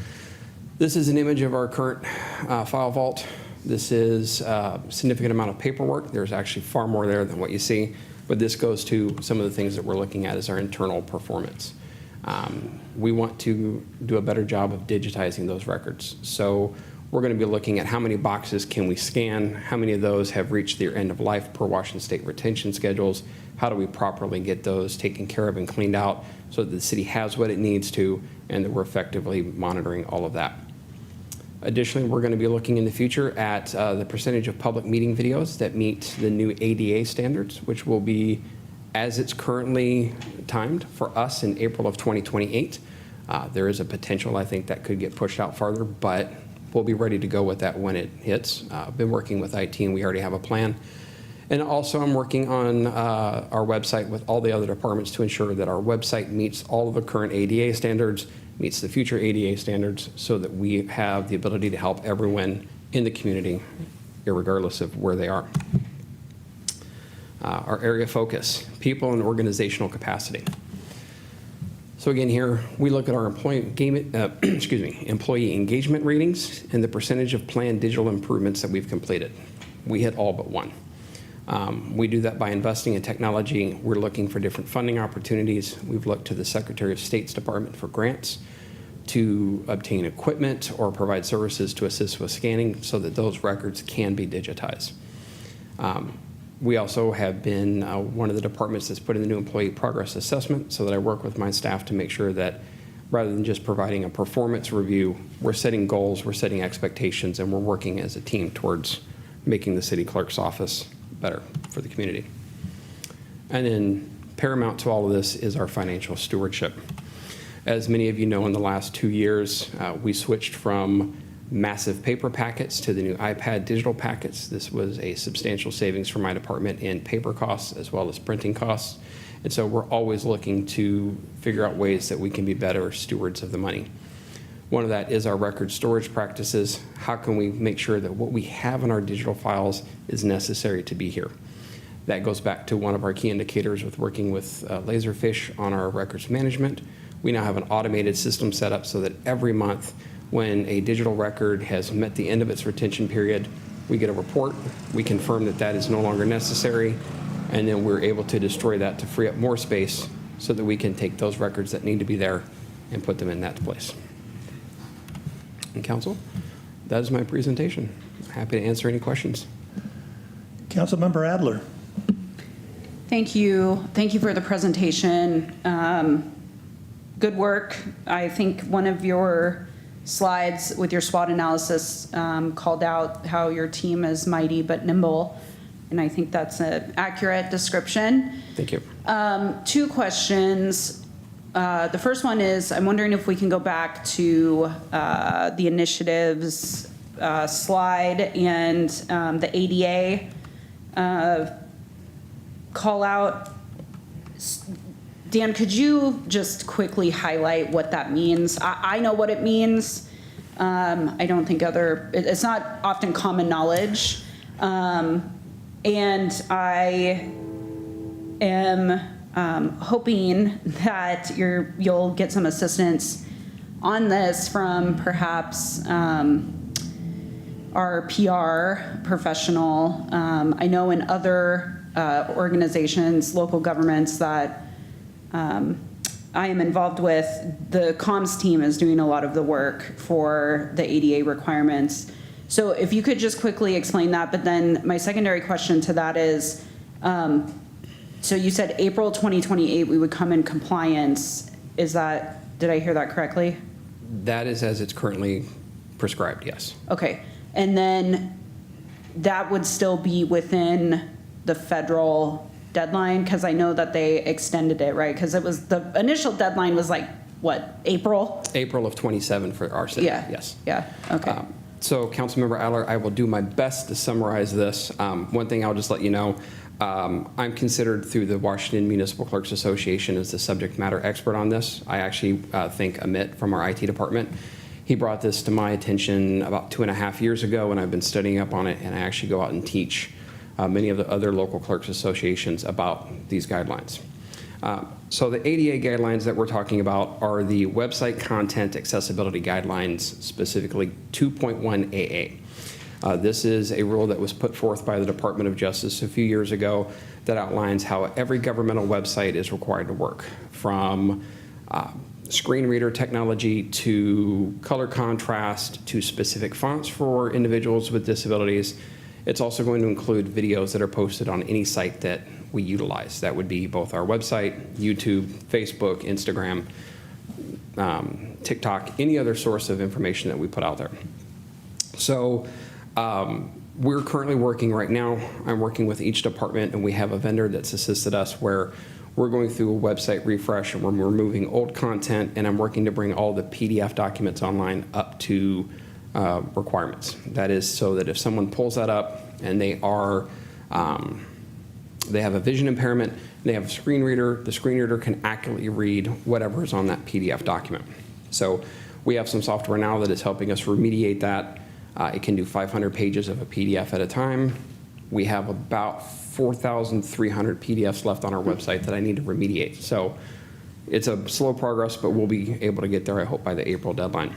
this is an image of our current file vault. This is a significant amount of paperwork. There's actually far more there than what you see, but this goes to some of the things that we're looking at as our internal performance. We want to do a better job of digitizing those records. So we're going to be looking at how many boxes can we scan, how many of those have reached their end of life per Washington State retention schedules, how do we properly get those taken care of and cleaned out so that the city has what it needs to and that we're effectively monitoring all of that. Additionally, we're going to be looking in the future at the percentage of public meeting videos that meet the new ADA standards, which will be, as it's currently timed for us, in April of 2028. There is a potential, I think, that could get pushed out farther, but we'll be ready to go with that when it hits. I've been working with IT and we already have a plan. And also I'm working on our website with all the other departments to ensure that our website meets all of the current ADA standards, meets the future ADA standards, so that we have the ability to help everyone in the community, irregardless of where they are. Our area of focus, people and organizational capacity. So again, here we look at our employee engagement ratings and the percentage of planned digital improvements that we've completed. We hit all but one. We do that by investing in technology. We're looking for different funding opportunities. We've looked to the Secretary of State's Department for grants to obtain equipment or provide services to assist with scanning so that those records can be digitized. We also have been one of the departments that's put in the new employee progress assessment, so that I work with my staff to make sure that rather than just providing a performance review, we're setting goals, we're setting expectations, and we're working as a team towards making the city clerk's office better for the community. And then paramount to all of this is our financial stewardship. As many of you know, in the last 2 years, we switched from massive paper packets to the new iPad digital packets. This was a substantial savings for my department in paper costs as well as printing costs. And so we're always looking to figure out ways that we can be better stewards of the money. One of that is our record storage practices. How can we make sure that what we have in our digital files is necessary to be here? That goes back to one of our key indicators with working with Laserfish on our records management. We now have an automated system set up so that every month when a digital record has met the end of its retention period, we get a report, we confirm that that is no longer necessary, and then we're able to destroy that to free up more space so that we can take those records that need to be there and put them in that place. And Council, that is my presentation. Happy to answer any questions. Councilmember Adler. Thank you. Thank you for the presentation. Good work. I think one of your slides with your SWOT analysis called out how your team is mighty but nimble, and I think that's an accurate description. Thank you. 2 questions. The first one is, I'm wondering if we can go back to the initiatives slide and the ADA call out. Dan, could you just quickly highlight what that means? I know what it means. I don't think it's not often common knowledge. And I am hoping that you'll get some assistance on this from perhaps our PR professional. I know in other organizations, local governments that I am involved with, the comms team is doing a lot of the work for the ADA requirements. So if you could just quickly explain that, but then my secondary question to that is, so you said April 2028 we would come in compliance. Did I hear that correctly? That is as it's currently prescribed, yes. Okay, and then that would still be within the federal deadline? Because I know that they extended it, right? Because it was, the initial deadline was like, what, April? April of 27 for our city, Yeah. yes. Yeah, okay. So Councilmember Adler, I will do my best to summarize this. One thing I'll just let you know, I'm considered through the Washington Municipal Clerks Association as the subject matter expert on this. I actually thank Amit from our IT department. He brought this to my attention about 2.5 years ago, and I've been studying up on it, and I actually go out and teach many of the other local clerks associations about these guidelines. So the ADA guidelines that we're talking about are the website content accessibility guidelines, specifically 2.1 AA. This is a rule that was put forth by the Department of Justice a few years ago that outlines how every governmental website is required to work, from screen reader technology to color contrast to specific fonts for individuals with disabilities. It's also going to include videos that are posted on any site that we utilize. That would be both our website, YouTube, Facebook, Instagram, TikTok, any other source of information that we put out there. So we're currently working right now. I'm working with each department, and we have a vendor that's assisted us where we're going through a website refresh and we're removing old content, and I'm working to bring all the PDF documents online up to requirements. That is so that if someone pulls that up and they are they have a vision impairment, they have a screen reader, the screen reader can accurately read whatever is on that PDF document. So we have some software now that is helping us remediate that. It can do 500 pages of a PDF at a time. We have about 4,300 PDFs left on our website that I need to remediate. So it's a slow progress, but we'll be able to get there, I hope, by the April deadline.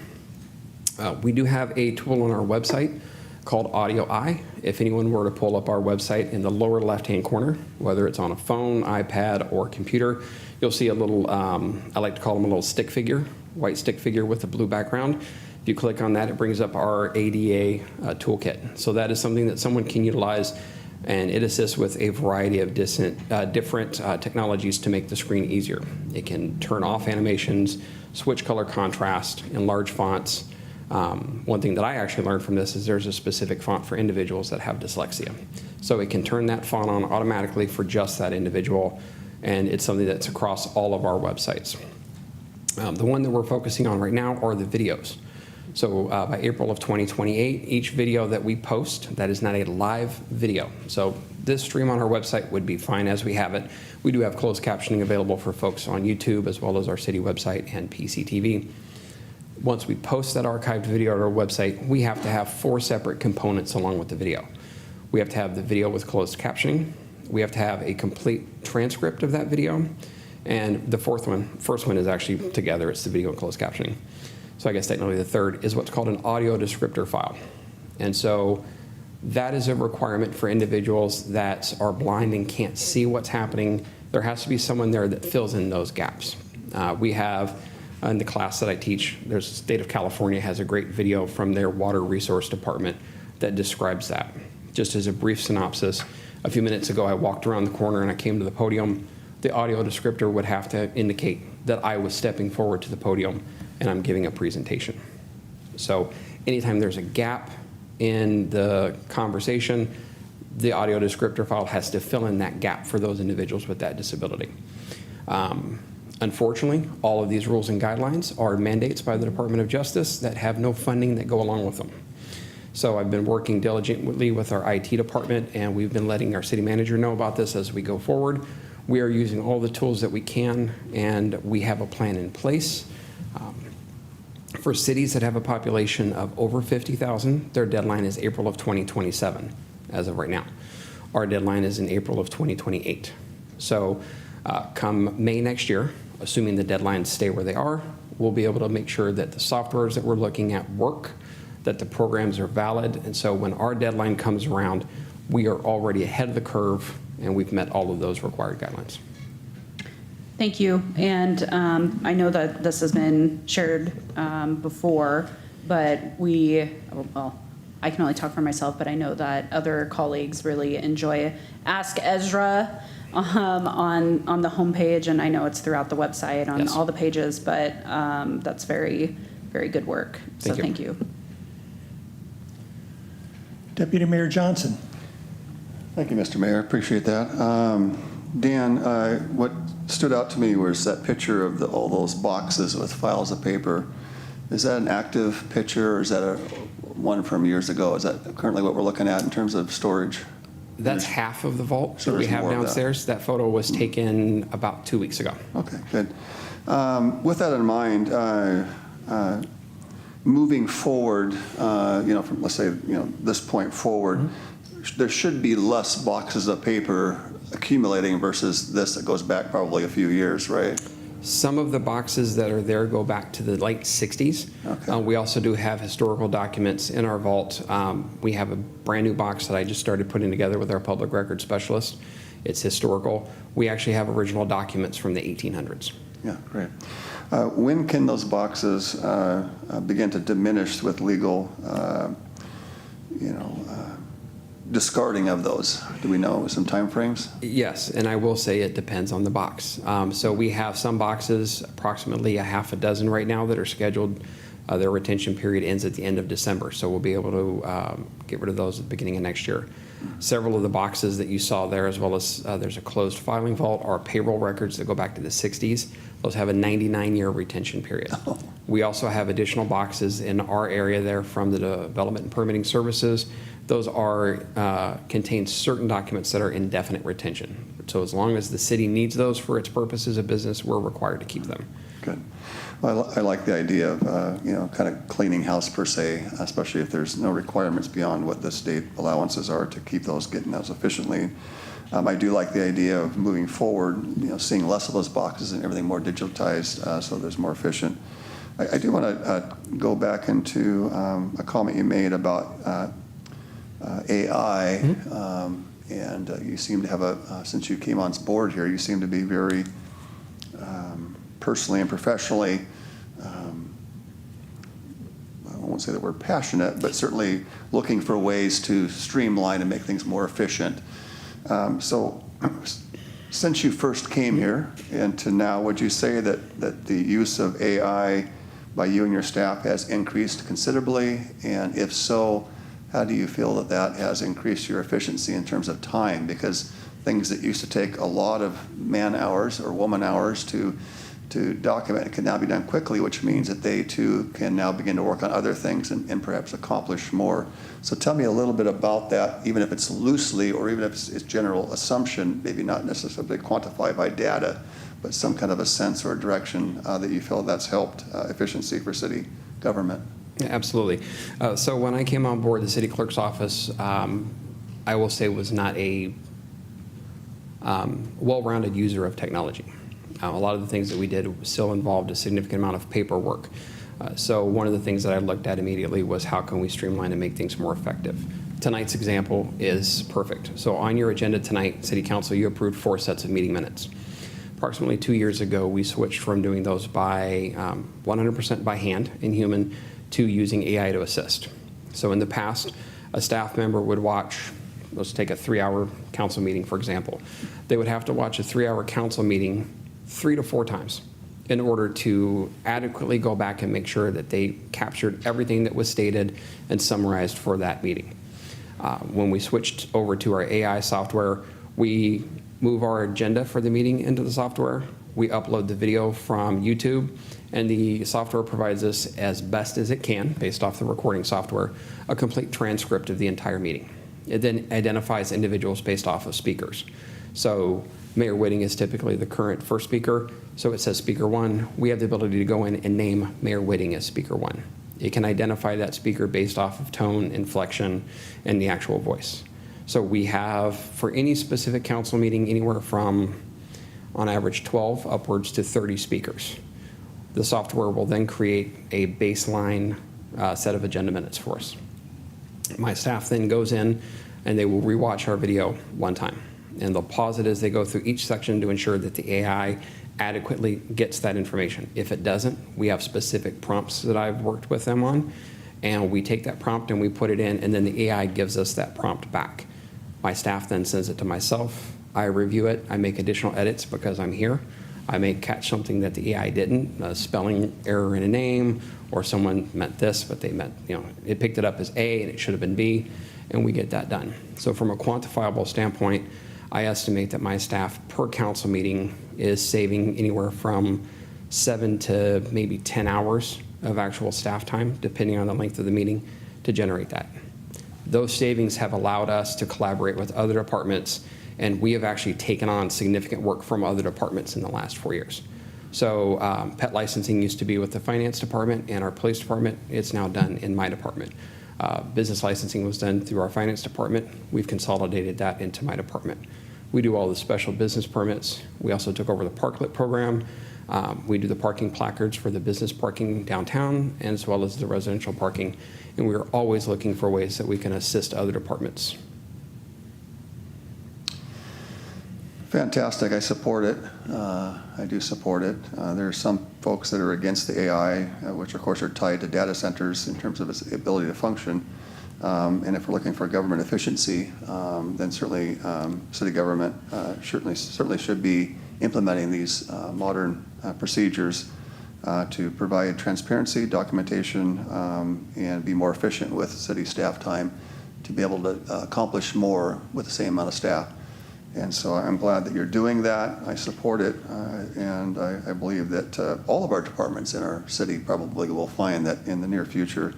We do have a tool on our website called Audio Eye. If anyone were to pull up our website in the lower left-hand corner, whether it's on a phone, iPad, or computer, you'll see a little, I like to call them a little stick figure, white stick figure with a blue background. If you click on that, it brings up our ADA toolkit. So that is something that someone can utilize, and it assists with a variety of different technologies to make the screen easier. It can turn off animations, switch color contrast, enlarge fonts. One thing that I actually learned from this is there's a specific font for individuals that have dyslexia. So it can turn that font on automatically for just that individual, and it's something that's across all of our websites. The one that we're focusing on right now are the videos. So by April of 2028, each video that we post that is not a live video. So this stream on our website would be fine as we have it. We do have closed captioning available for folks on YouTube as well as our city website and PCTV. Once we post that archived video on our website, we have to have 4 separate components along with the video. We have to have the video with closed captioning. We have to have a complete transcript of that video. And the first one is actually together. It's the video and closed captioning. So I guess technically the third is what's called an audio descriptor file. And so that is a requirement for individuals that are blind and can't see what's happening. There has to be someone there that fills in those gaps. We have, in the class that I teach, there's the state of California has a great video from their water resource department that describes that. Just as a brief synopsis, a few minutes ago I walked around the corner and I came to the podium. The audio descriptor would have to indicate that I was stepping forward to the podium and I'm giving a presentation. So anytime there's a gap in the conversation, the audio descriptor file has to fill in that gap for those individuals with that disability. Unfortunately, all of these rules and guidelines are mandates by the Department of Justice that have no funding that go along with them. So I've been working diligently with our IT department, and we've been letting our city manager know about this as we go forward. We are using all the tools that we can, and we have a plan in place. For cities that have a population of over 50,000, their deadline is April of 2027, as of right now. Our deadline is in April of 2028. So come May next year, assuming the deadlines stay where they are, we'll be able to make sure that the softwares that we're looking at work, that the programs are valid, and so when our deadline comes around, we are already ahead of the curve, and we've met all of those required guidelines. Thank you. And I know that this has been shared before, but well, I can only talk for myself, but I know that other colleagues really enjoy Ask Ezra on the homepage, and I know it's throughout the website on all the pages, but that's very, very good work. So thank you. Deputy Mayor Johnson. Thank you, Mr. Mayor. Appreciate that. Dan, what stood out to me was that picture of all those boxes with files of paper. Is that an active picture, or is that one from years ago? Is that currently what we're looking at in terms of storage? That's half of the vault So that we there's have more of downstairs. That photo was taken about 2 weeks ago. Okay, good. With that in mind, moving forward, from, let's say, this point forward, there should be less boxes of paper accumulating versus this that goes back probably a few years, right? Some of the boxes that are there go back to the late 60s. Okay. We also do have historical documents in our vault. We have a brand new box that I just started putting together with our public records specialist. It's historical. We actually have original documents from the 1800s. Yeah, great. When can those boxes begin to diminish with legal, discarding of those? Do we know some time frames? Yes, and I will say it depends on the box. So we have some boxes, approximately a half a dozen right now, that are scheduled. Their retention period ends at the end of December, so we'll be able to get rid of those at the beginning of next year. Several of the boxes that you saw there, as well as there's a closed filing vault, are payroll records that go back to the 60s. Those have a 99-year retention period. Oh. We also have additional boxes in our area there from the Development and Permitting Services. Those contain certain documents that are indefinite retention. So as long as the city needs those for its purposes of business, we're required to keep them. Good. Well, I like the idea of, kind of cleaning house per se, especially if there's no requirements beyond what the state allowances are to keep those, getting those efficiently. I do like the idea of moving forward, seeing less of those boxes and everything more digitized, so there's more efficient. I do want to go back into a comment you made about AI, and you seem to have since you came on board here, you seem to be very personally and professionally, I won't say the word passionate, but certainly looking for ways to streamline and make things more efficient. So since you first came here and to now, would you say that the use of AI by you and your staff has increased considerably? And if so, how do you feel that has increased your efficiency in terms of time? Because things that used to take a lot of man hours or woman hours to document can now be done quickly, which means that they too can now begin to work on other things and perhaps accomplish more. So tell me a little bit about that, even if it's loosely or even if it's general assumption, maybe not necessarily quantified by data, but some kind of a sense or a direction that you feel that's helped efficiency for city government. Yeah, absolutely. So when I came on board, the city clerk's office, I will say, was not a well-rounded user of technology. A lot of the things that we did still involved a significant amount of paperwork. So one of the things that I looked at immediately was how can we streamline and make things more effective. Tonight's example is perfect. So on your agenda tonight, City Council, you approved 4 sets of meeting minutes. Approximately 2 years ago, we switched from doing those by 100% by hand and human to using AI to assist. So in the past, a staff member would watch, let's take a 3-hour council meeting, for example. They would have to watch a 3-hour council meeting 3 to 4 times in order to adequately go back and make sure that they captured everything that was stated and summarized for that meeting. When we switched over to our AI software, we move our agenda for the meeting into the software. We upload the video from YouTube, and the software provides us, as best as it can, based off the recording software, a complete transcript of the entire meeting. It then identifies individuals based off of speakers. So Mayor Whitting is typically the current first speaker, so it says speaker one. We have the ability to go in and name Mayor Whitting as speaker one. It can identify that speaker based off of tone, inflection, and the actual voice. So we have, for any specific council meeting, anywhere from, on average, 12 upwards to 30 speakers. The software will then create a baseline set of agenda minutes for us. My staff then goes in and they will rewatch our video one time. And they'll pause it as they go through each section to ensure that the AI adequately gets that information. If it doesn't, we have specific prompts that I've worked with them on, and we take that prompt and we put it in, and then the AI gives us that prompt back. My staff then sends it to myself. I review it. I make additional edits because I'm here. I may catch something that the AI didn't, a spelling error in a name, or someone meant this, but they meant, it picked it up as A and it should have been B, and we get that done. So from a quantifiable standpoint, I estimate that my staff per council meeting is saving anywhere from 7 to maybe 10 hours of actual staff time, depending on the length of the meeting, to generate that. Those savings have allowed us to collaborate with other departments, and we have actually taken on significant work from other departments in the last 4 years. So pet licensing used to be with the finance department and our police department. It's now done in my department. Business licensing was done through our finance department. We've consolidated that into my department. We do all the special business permits. We also took over the parklet program. We do the parking placards for the business parking downtown, as well as the residential parking. And we are always looking for ways that we can assist other departments. Fantastic. I support it. I do support it. There are some folks that are against the AI, which of course are tied to data centers in terms of its ability to function. And if we're looking for government efficiency, then certainly city government certainly should be implementing these modern procedures to provide transparency, documentation, and be more efficient with city staff time to be able to accomplish more with the same amount of staff. And so I'm glad that you're doing that. I support it, and I believe that all of our departments in our city probably will find that in the near future,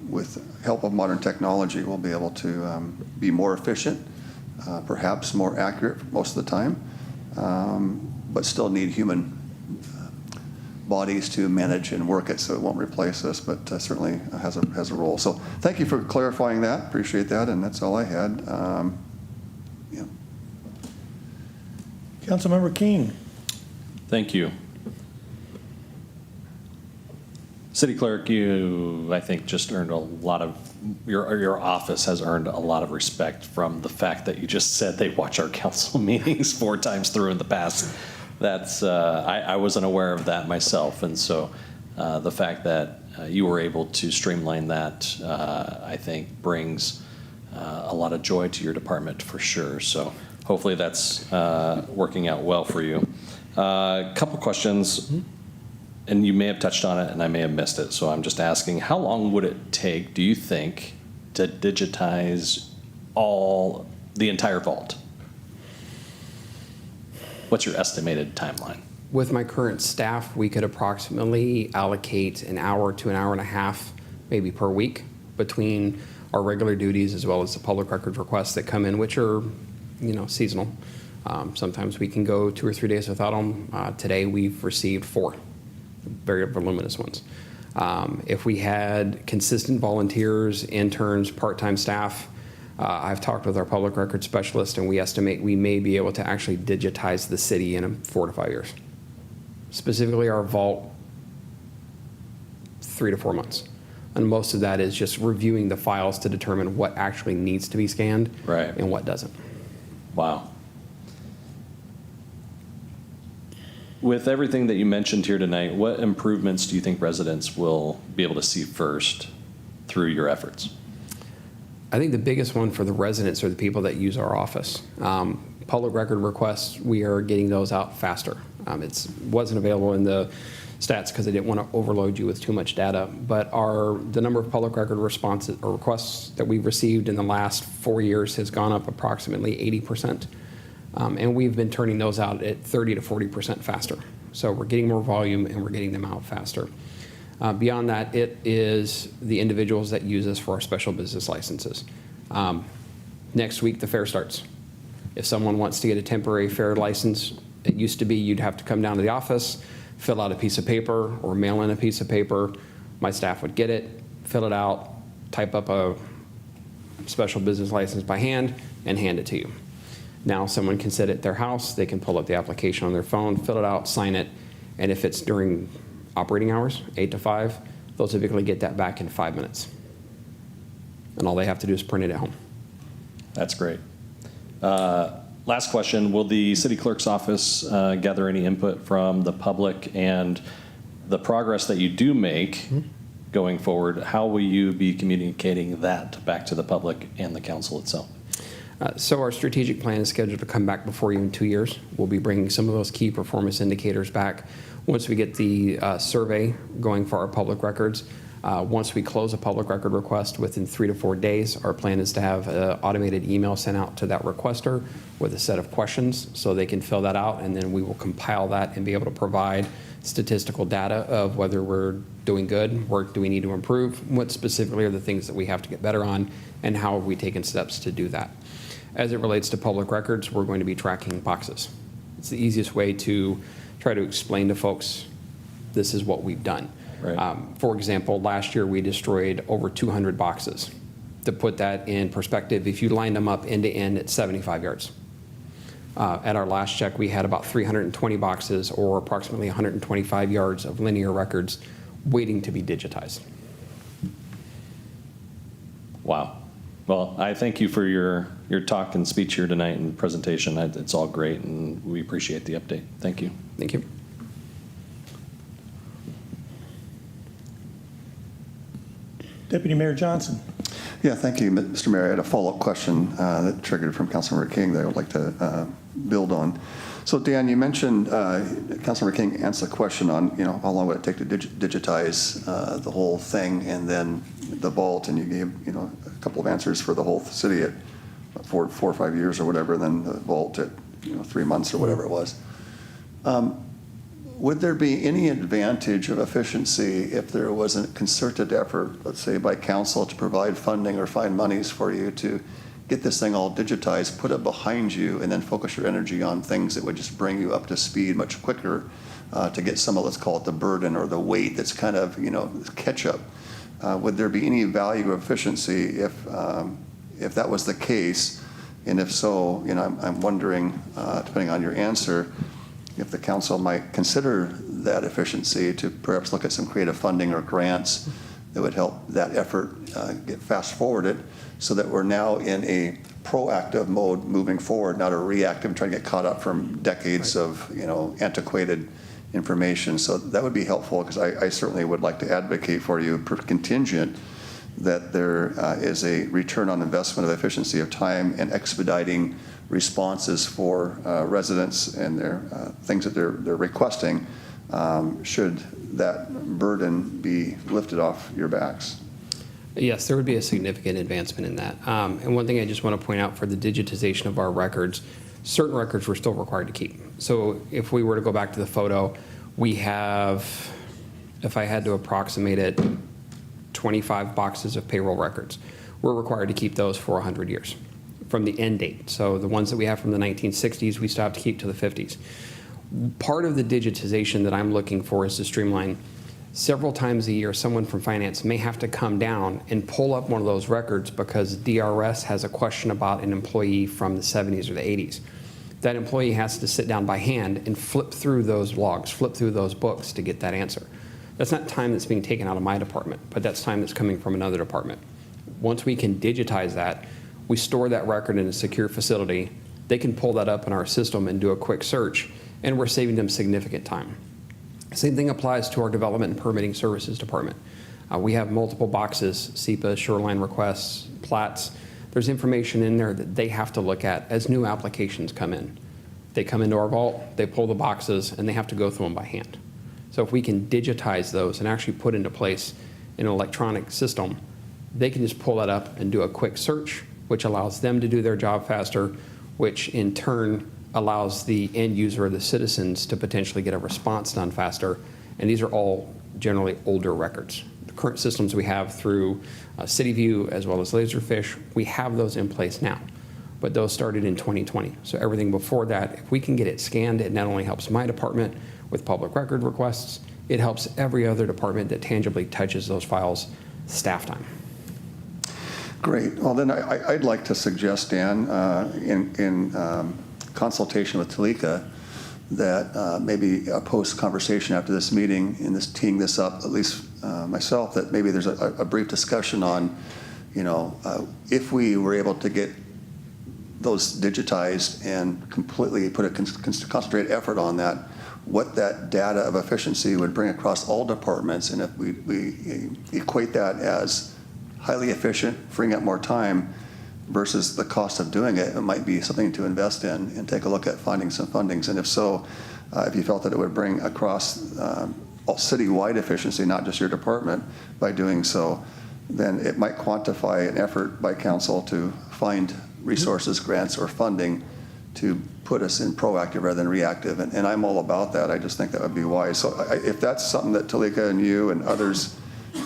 with help of modern technology, we'll be able to be more efficient, perhaps more accurate most of the time, but still need human bodies to manage and work it, so it won't replace us, but certainly has a role. So thank you for clarifying that. Appreciate that, and that's all I had. Councilmember Keene. Thank you. City Clerk, you, I think, just earned a lot of, your office has earned a lot of respect from the fact that you just said they watch our council meetings 4 times through in the past. That's, I wasn't aware of that myself, and so the fact that you were able to streamline that, I think, brings a lot of joy to your department for sure. So hopefully that's working out well for you. A couple questions, and you may have touched on it and I may have missed it, so I'm just asking, how long would it take, do you think, to digitize the entire vault? What's your estimated timeline? With my current staff, we could approximately allocate an hour to an hour and a half, maybe per week, between our regular duties as well as the public records requests that come in, which are, seasonal. Sometimes we can go 2 or 3 days without them. Today we've received 4 very voluminous ones. If we had consistent volunteers, interns, part-time staff, I've talked with our public records specialist, and we estimate we may be able to actually digitize the city in 4 to 5 years. Specifically our vault, 3 to 4 months. And most of that is just reviewing the files to determine what actually needs to be scanned and what doesn't. Wow. With everything that you mentioned here tonight, what improvements do you think residents will be able to see first through your efforts? I think the biggest one for the residents are the people that use our office. Public record requests, we are getting those out faster. It wasn't available in the stats because I didn't want to overload you with too much data, but the number of public record responses or requests that we've received in the last 4 years has gone up approximately 80%. And we've been turning those out at 30 to 40% faster. So we're getting more volume and we're getting them out faster. Beyond that, it is the individuals that use us for our special business licenses. Next week, the fair starts. If someone wants to get a temporary fair license, it used to be you'd have to come down to the office, fill out a piece of paper or mail in a piece of paper. My staff would get it, fill it out, type up a special business license by hand, and hand it to you. Now someone can sit at their house, they can pull up the application on their phone, fill it out, sign it, and if it's during operating hours, 8 to 5, they'll typically get that back in 5 minutes. And all they have to do is print it at home. That's great. Last question, will the city clerk's office gather any input from the public, and the progress that you do make going forward, how will you be communicating that back to the public and the council itself? So our strategic plan is scheduled to come back before you in 2 years. We'll be bringing some of those key performance indicators back once we get the survey going for our public records. Once we close a public record request within 3 to 4 days, our plan is to have an automated email sent out to that requester with a set of questions so they can fill that out, and then we will compile that and be able to provide statistical data of whether we're doing good, work do we need to improve, what specifically are the things that we have to get better on, and how have we taken steps to do that. As it relates to public records, we're going to be tracking boxes. It's the easiest way to try to explain to folks this is what we've done. Right. For example, last year we destroyed over 200 boxes. To put that in perspective, if you lined them up end to end at 75 yards. At our last check, we had about 320 boxes, or approximately 125 yards of linear records waiting to be digitized. Wow. Well, I thank you for your talk and speech here tonight and presentation. It's all great, and we appreciate the update. Thank you. Thank you. Deputy Mayor Johnson. Yeah, thank you, Mr. Mayor. I had a follow-up question that triggered from Councilmember King that I would like to build on. So, Dan, you mentioned, Councilmember King answered the question on, how long would it take to digitize the whole thing, and then the vault, and you gave, a couple of answers for the whole city at 4 or 5 years or whatever, and then the vault at, 3 months or whatever it was. Would there be any advantage of efficiency if there was a concerted effort, let's say by council, to provide funding or find monies for you to get this thing all digitized, put it behind you, and then focus your energy on things that would just bring you up to speed much quicker to get some of, let's call it the burden or the weight that's kind of, catch up? Would there be any value of efficiency if that was the case? And if so, I'm wondering, depending on your answer, if the council might consider that efficiency to perhaps look at some creative funding or grants that would help that effort get fast forwarded, so that we're now in a proactive mode moving forward, not a reactive, trying to get caught up from decades of antiquated information. So that would be helpful, because I certainly would like to advocate for you, contingent that there is a return on investment of efficiency of time and expediting responses for residents and their things that they're requesting, should that burden be lifted off your backs. Yes, there would be a significant advancement in that. And one thing I just want to point out for the digitization of our records, certain records we're still required to keep. So if we were to go back to the photo, we have, if I had to approximate it, 25 boxes of payroll records. We're required to keep those for 100 years from the end date. So the ones that we have from the 1960s, we still have to keep to the 50s. Part of the digitization that I'm looking for is to streamline. Several times a year, someone from finance may have to come down and pull up one of those records because DRS has a question about an employee from the 70s or the 80s. That employee has to sit down by hand and flip through those logs, flip through those books to get that answer. That's not time that's being taken out of my department, but that's time that's coming from another department. Once we can digitize that, we store that record in a secure facility. They can pull that up in our system and do a quick search, and we're saving them significant time. Same thing applies to our Development and Permitting Services Department. We have multiple boxes, SEPA, shoreline requests, plats. There's information in there that they have to look at as new applications come in. They come into our vault, they pull the boxes, and they have to go through them by hand. So if we can digitize those and actually put into place an electronic system, they can just pull that up and do a quick search, which allows them to do their job faster, which in turn allows the end user or the citizens to potentially get a response done faster. And these are all generally older records. The current systems we have through CityView as well as Laserfish, we have those in place now, but those started in 2020. So everything before that, if we can get it scanned, it not only helps my department with public record requests, it helps every other department that tangibly touches those files staff time. Great. Well, then I'd like to suggest, Dan, in consultation with Talika, that maybe a post-conversation after this meeting, in this teeing this up, at least myself, that maybe there's a brief discussion on, if we were able to get those digitized and completely put a concentrated effort on that, what that data of efficiency would bring across all departments, and if we equate that as highly efficient, freeing up more time versus the cost of doing it, it might be something to invest in and take a look at finding some fundings. And if so, if you felt that it would bring across all citywide efficiency, not just your department, by doing so, then it might quantify an effort by council to find resources, grants, or funding to put us in proactive rather than reactive. And I'm all about that. I just think that would be wise. So if that's something that Talika and you and others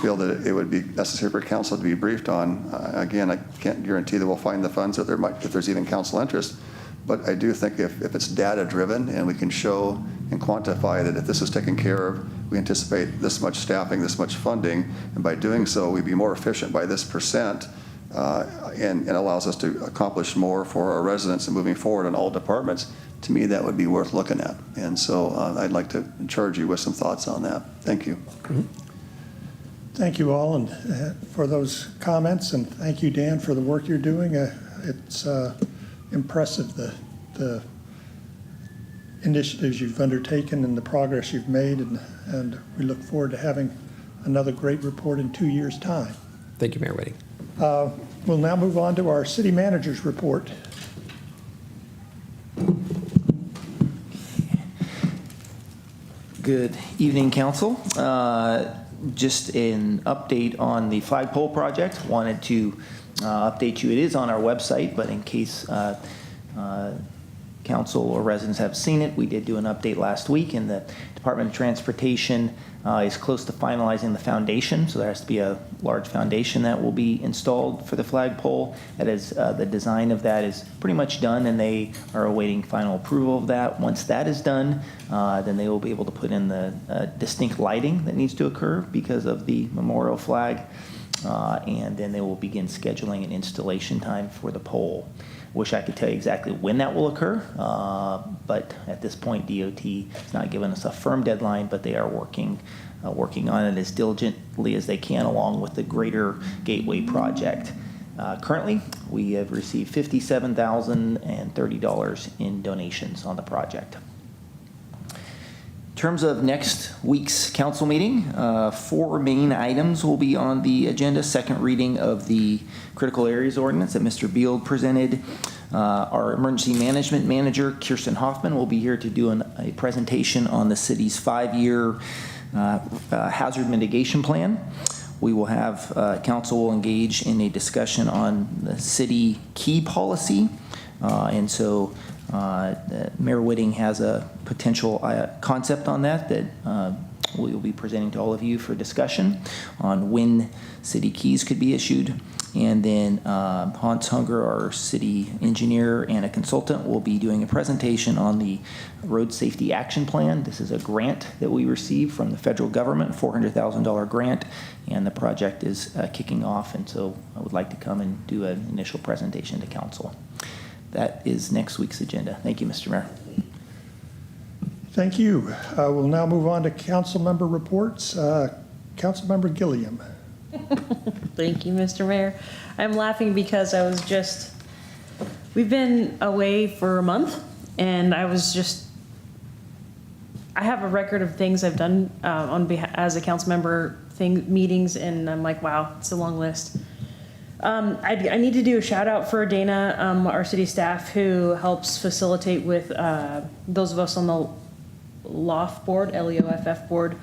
feel that it would be necessary for council to be briefed on, again, I can't guarantee that we'll find the funds, if there's even council interest. But I do think if it's data driven and we can show and quantify that if this is taken care of, we anticipate this much staffing, this much funding, and by doing so, we'd be more efficient by this percent, and allows us to accomplish more for our residents and moving forward in all departments. To me, that would be worth looking at. And so I'd like to charge you with some thoughts on that. Thank you. Mm-hmm. Thank you all and for those comments, and thank you, Dan, for the work you're doing. It's impressive, the initiatives you've undertaken and the progress you've made, and we look forward to having another great report in 2 years' time. Thank you, Mayor Whitting. We'll now move on to our city manager's report. Good evening, council. Just an update on the flagpole project. Wanted to update you. It is on our website, but in case council or residents have seen it, we did do an update last week, and the Department of Transportation is close to finalizing the foundation. So there has to be a large foundation that will be installed for the flagpole. That is, the design of that is pretty much done, and they are awaiting final approval of that. Once that is done, then they will be able to put in the distinct lighting that needs to occur because of the memorial flag. And then they will begin scheduling an installation time for the pole. Wish I could tell you exactly when that will occur, but at this point, DOT has not given us a firm deadline, but they are working on it as diligently as they can, along with the greater Gateway project. Currently, we have received $57,030 in donations on the project. In terms of next week's council meeting, 4 main items will be on the agenda. Second reading of the critical areas ordinance that Mr. Beald presented. Our emergency management manager, Kirsten Hoffman, will be here to do a presentation on the city's 5-year hazard mitigation plan. We will have council will engage in a discussion on the city key policy. And so Mayor Whitting has a potential concept on that we will be presenting to all of you for discussion on when city keys could be issued. And then Hans Hunger, our city engineer and a consultant, will be doing a presentation on the Road Safety Action Plan. This is a grant that we received from the federal government, $400,000 grant, and the project is kicking off. And so I would like to come and do an initial presentation to council. That is next week's agenda. Thank you, Mr. Mayor. Thank you. We'll now move on to council member reports. Councilmember Gilliam. Thank you, Mr. Mayor. I'm laughing because we've been away for a month, and I have a record of things I've done as a council member meetings, and I'm like, wow, it's a long list. I need to do a shout out for Dana, our city staff, who helps facilitate with those of us on the LOFF board, LEOFF board.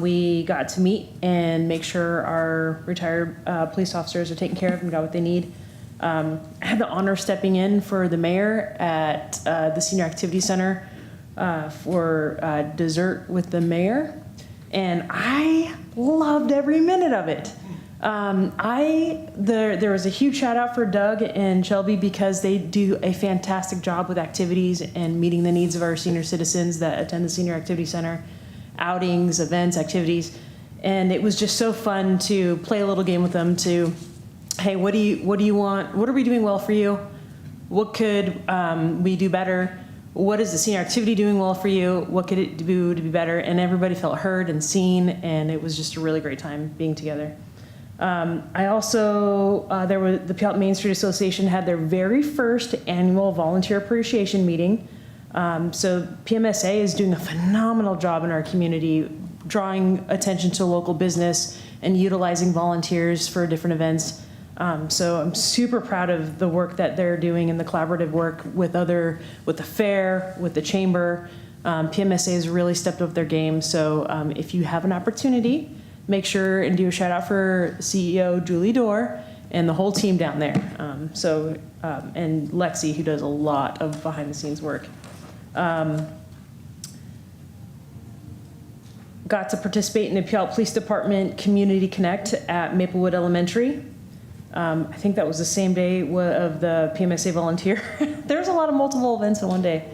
We got to meet and make sure our retired police officers are taken care of and got what they need. I had the honor of stepping in for the mayor at the Senior Activity Center for dessert with the mayor, and I loved every minute of it. There was a huge shout out for Doug and Shelby because they do a fantastic job with activities and meeting the needs of our senior citizens that attend the Senior Activity Center, outings, events, activities. And it was just so fun to play a little game with them to, hey, what do you want? What are we doing well for you? What could we do better? What is the senior activity doing well for you? What could it do to be better? And everybody felt heard and seen, and it was just a really great time being together. I also, the Puyallup Main Street Association had their very first annual volunteer appreciation meeting. So PMSA is doing a phenomenal job in our community, drawing attention to local business and utilizing volunteers for different events. So I'm super proud of the work that they're doing and the collaborative work with the fair, with the chamber. PMSA has really stepped up their game. So if you have an opportunity, make sure and do a shout out for CEO Julie Dorr and the whole team down there. And Lexi, who does a lot of behind the scenes work. Got to participate in the Puyallup Police Department Community Connect at Maplewood Elementary. I think that was the same day of the PMSA volunteer. There's a lot of multiple events in one day.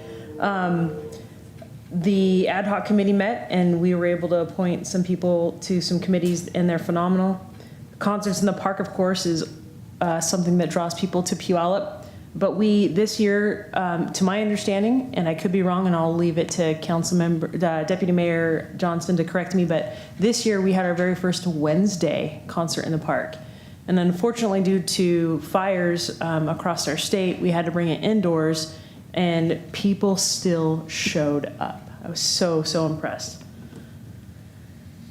The ad hoc committee met and we were able to appoint some people to some committees and they're phenomenal. Concerts in the park, of course, is something that draws people to Puyallup. But this year, to my understanding, and I could be wrong and I'll leave it to Deputy Mayor Johnston to correct me, but this year we had our very first Wednesday concert in the park. And unfortunately, due to fires across our state, we had to bring it indoors. And people still showed up. I was so impressed.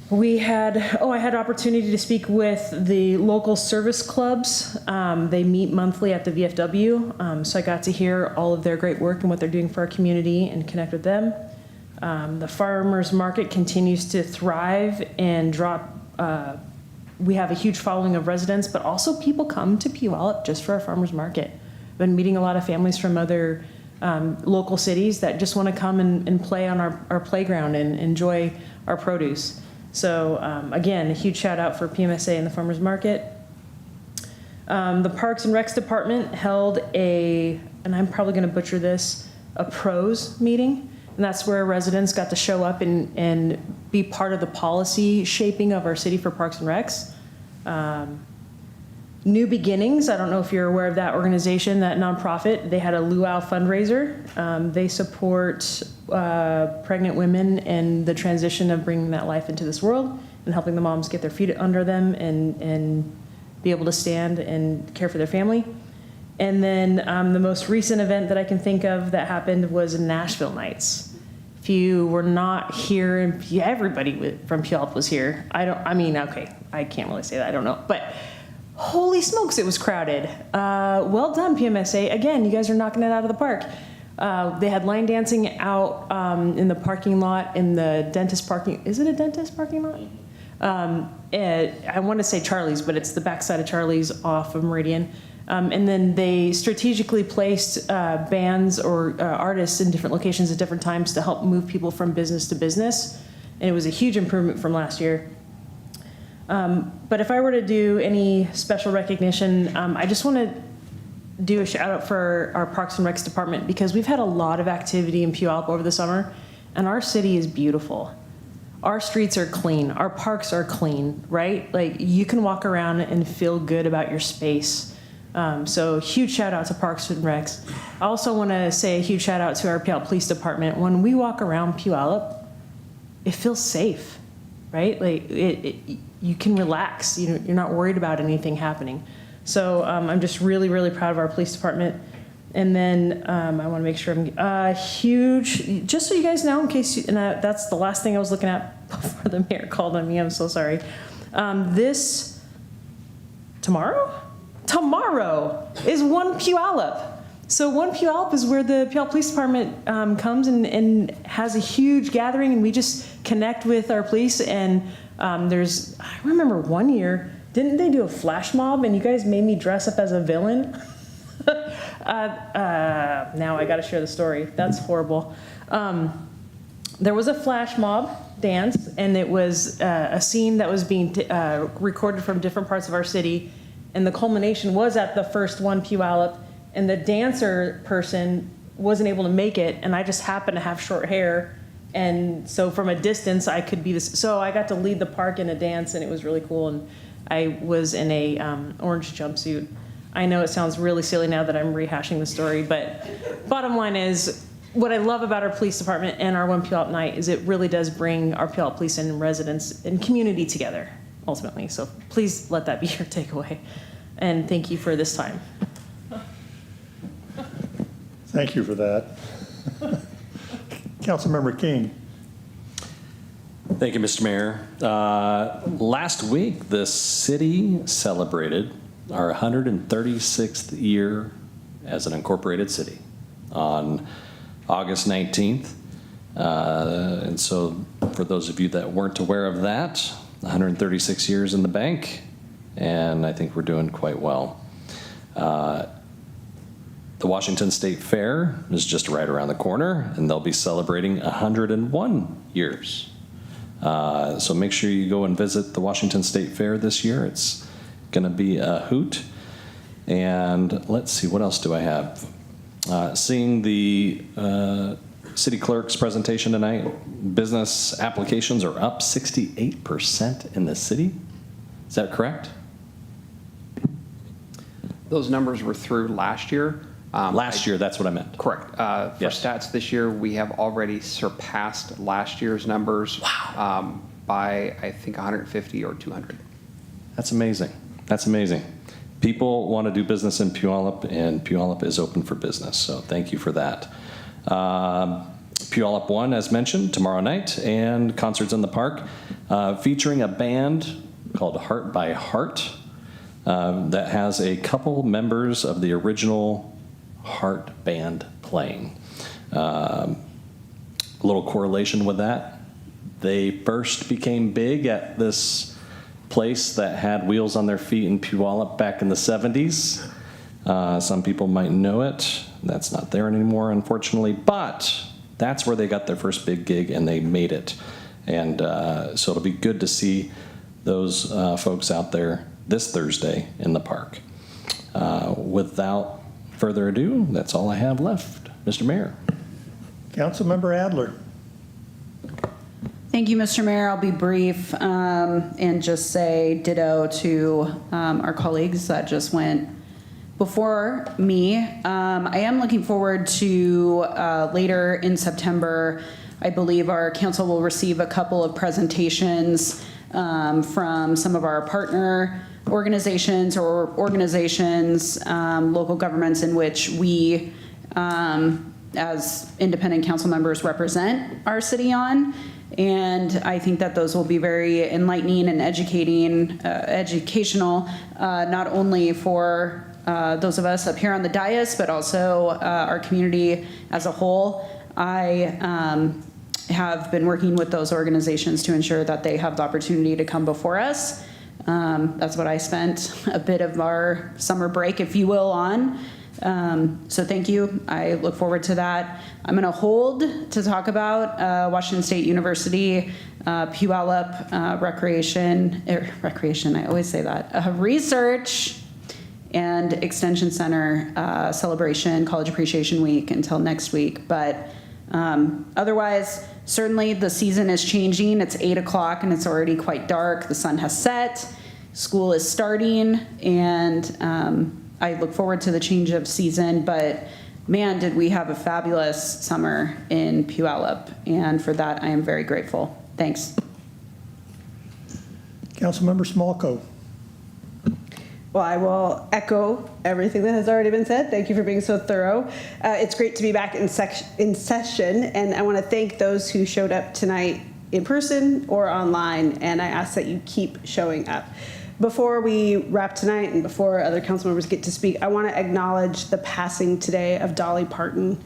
I had opportunity to speak with the local service clubs. They meet monthly at the VFW. So I got to hear all of their great work and what they're doing for our community and connect with them. The farmers market continues to thrive and we have a huge following of residents, but also people come to Puyallup just for our farmers market. I've been meeting a lot of families from other local cities that just want to come and play on our playground and enjoy our produce. So again, a huge shout out for PMSA and the farmers market. The Parks and Recs Department held and I'm probably going to butcher this, a pros meeting. And that's where residents got to show up and be part of the policy shaping of our city for Parks and Recs. New Beginnings, I don't know if you're aware of that organization, that nonprofit. They had a luau fundraiser. They support pregnant women and the transition of bringing that life into this world and helping the moms get their feet under them and be able to stand and care for their family. And then the most recent event that I can think of that happened was Nashville Nights. If you were not here, and everybody from Puyallup was here. I can't really say that, I don't know. But holy smokes, it was crowded. Well done, PMSA. Again, you guys are knocking it out of the park. They had line dancing out in the parking lot, in the dentist parking. Is it a dentist parking lot? I want to say Charlie's, but it's the backside of Charlie's off of Meridian. And then they strategically placed bands or artists in different locations at different times to help move people from business to business. And it was a huge improvement from last year. But if I were to do any special recognition, I just want to do a shout out for our Parks and Recs department because we've had a lot of activity in Puyallup over the summer and our city is beautiful. Our streets are clean, our parks are clean, right? Like you can walk around and feel good about your space. So huge shout out to Parks and Recs. I also want to say a huge shout out to our Puyallup Police Department. When we walk around Puyallup, it feels safe, right? Like you can relax. You're not worried about anything happening. So I'm just really, really proud of our police department. And then I want to make sure I'm huge, just so you guys know, in case, that's the last thing I was looking at before the mayor called on me. I'm so sorry. Tomorrow is One Puyallup. So One Puyallup is where the Puyallup Police Department comes and has a huge gathering, and we just connect with our police. And I remember one year Didn't they do a flash mob and you guys made me dress up as a villain? Now I got to share the story. That's horrible. There was a flash mob dance, and it was a scene that was being recorded from different parts of our city, and the culmination was at the first one, Puyallup, and the dancer person wasn't able to make it, and I just happened to have short hair, and so from a distance I could be this. So I got to lead the park in a dance, and it was really cool, and I was in a orange jumpsuit. I know it sounds really silly now that I'm rehashing the story, but bottom line is, what I love about our police department and our One Puyallup Night is it really does bring our Puyallup police and residents and community together, ultimately. So please let that be your takeaway. And thank you for this time. Thank you for that. Councilmember King. Thank you, Mr. Mayor. Last week, the city celebrated our 136th year as an incorporated city on August 19th. And so for those of you that weren't aware of that, 136 years in the bank, and I think we're doing quite well. The Washington State Fair is just right around the corner, and they'll be celebrating 101 years. So make sure you go and visit the Washington State Fair this year. It's gonna be a hoot. And let's see, what else do I have? Seeing the city clerk's presentation tonight, business applications are up 68% in the city. Is that correct? Those numbers were through last year. Last year, that's what I meant. Correct. For Yes. stats this year, we have already surpassed last year's numbers by, I think, 150 or 200. That's amazing. That's amazing. People want to do business in Puyallup, and Puyallup is open for business, so thank you for that. Puyallup 1, as mentioned, tomorrow night, and concerts in the park, featuring a band called Heart by Heart that has a couple members of the original Heart band playing. A little correlation with that. They first became big at this place that had wheels on their feet in Puyallup back in the 70s. Some people might know it. That's not there anymore, unfortunately, but that's where they got their first big gig, and they made it. And so it'll be good to see those folks out there this Thursday in the park. Without further ado, that's all I have left, Mr. Mayor. Councilmember Adler. Thank you, Mr. Mayor. I'll be brief and just say ditto to our colleagues that just went before me. I am looking forward to later in September, I believe our council will receive a couple of presentations from some of our partner organizations or organizations, local governments in which we, as independent council members, represent our city on. And I think that those will be very enlightening and educational, not only for those of us up here on the dais, but also our community as a whole. I have been working with those organizations to ensure that they have the opportunity to come before us. That's what I spent a bit of our summer break, if you will, on. So thank you. I look forward to that. I'm going to hold to talk about Washington State University, Puyallup recreation, I always say that, research and extension center celebration, College Appreciation Week until next week. But otherwise, certainly the season is changing. It's 8 o'clock and it's already quite dark. The sun has set. School is starting, and I look forward to the change of season, but man, did we have a fabulous summer in Puyallup, and for that I am very grateful. Thanks. Councilmember Smolko. Well, I will echo everything that has already been said. Thank you for being so thorough. It's great to be back in session, and I want to thank those who showed up tonight in person or online, and I ask that you keep showing up. Before we wrap tonight and before other council members get to speak, I want to acknowledge the passing today of Dolly Parton.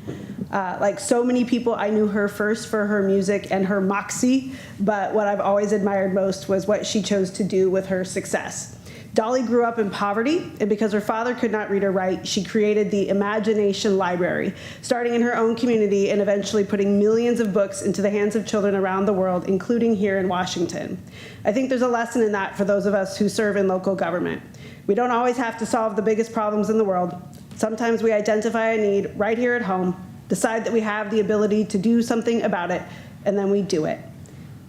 Like so many people, I knew her first for her music and her moxie, but what I've always admired most was what she chose to do with her success. Dolly grew up in poverty, and because her father could not read or write, she created the Imagination Library, starting in her own community and eventually putting millions of books into the hands of children around the world, including here in Washington. I think there's a lesson in that for those of us who serve in local government. We don't always have to solve the biggest problems in the world. Sometimes we identify a need right here at home, decide that we have the ability to do something about it, and then we do it.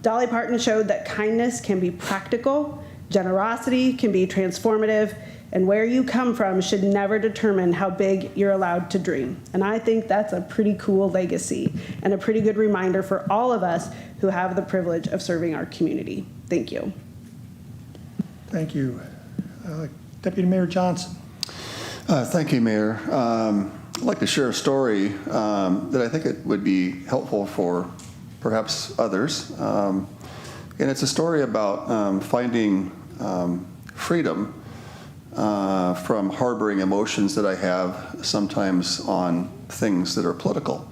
Dolly Parton showed that kindness can be practical, generosity can be transformative, and where you come from should never determine how big you're allowed to dream. And I think that's a pretty cool legacy and a pretty good reminder for all of us who have the privilege of serving our community. Thank you. Thank you. Deputy Mayor Johnson. Thank you, Mayor. I'd like to share a story that I think it would be helpful for perhaps others. And it's a story about finding freedom from harboring emotions that I have sometimes on things that are political.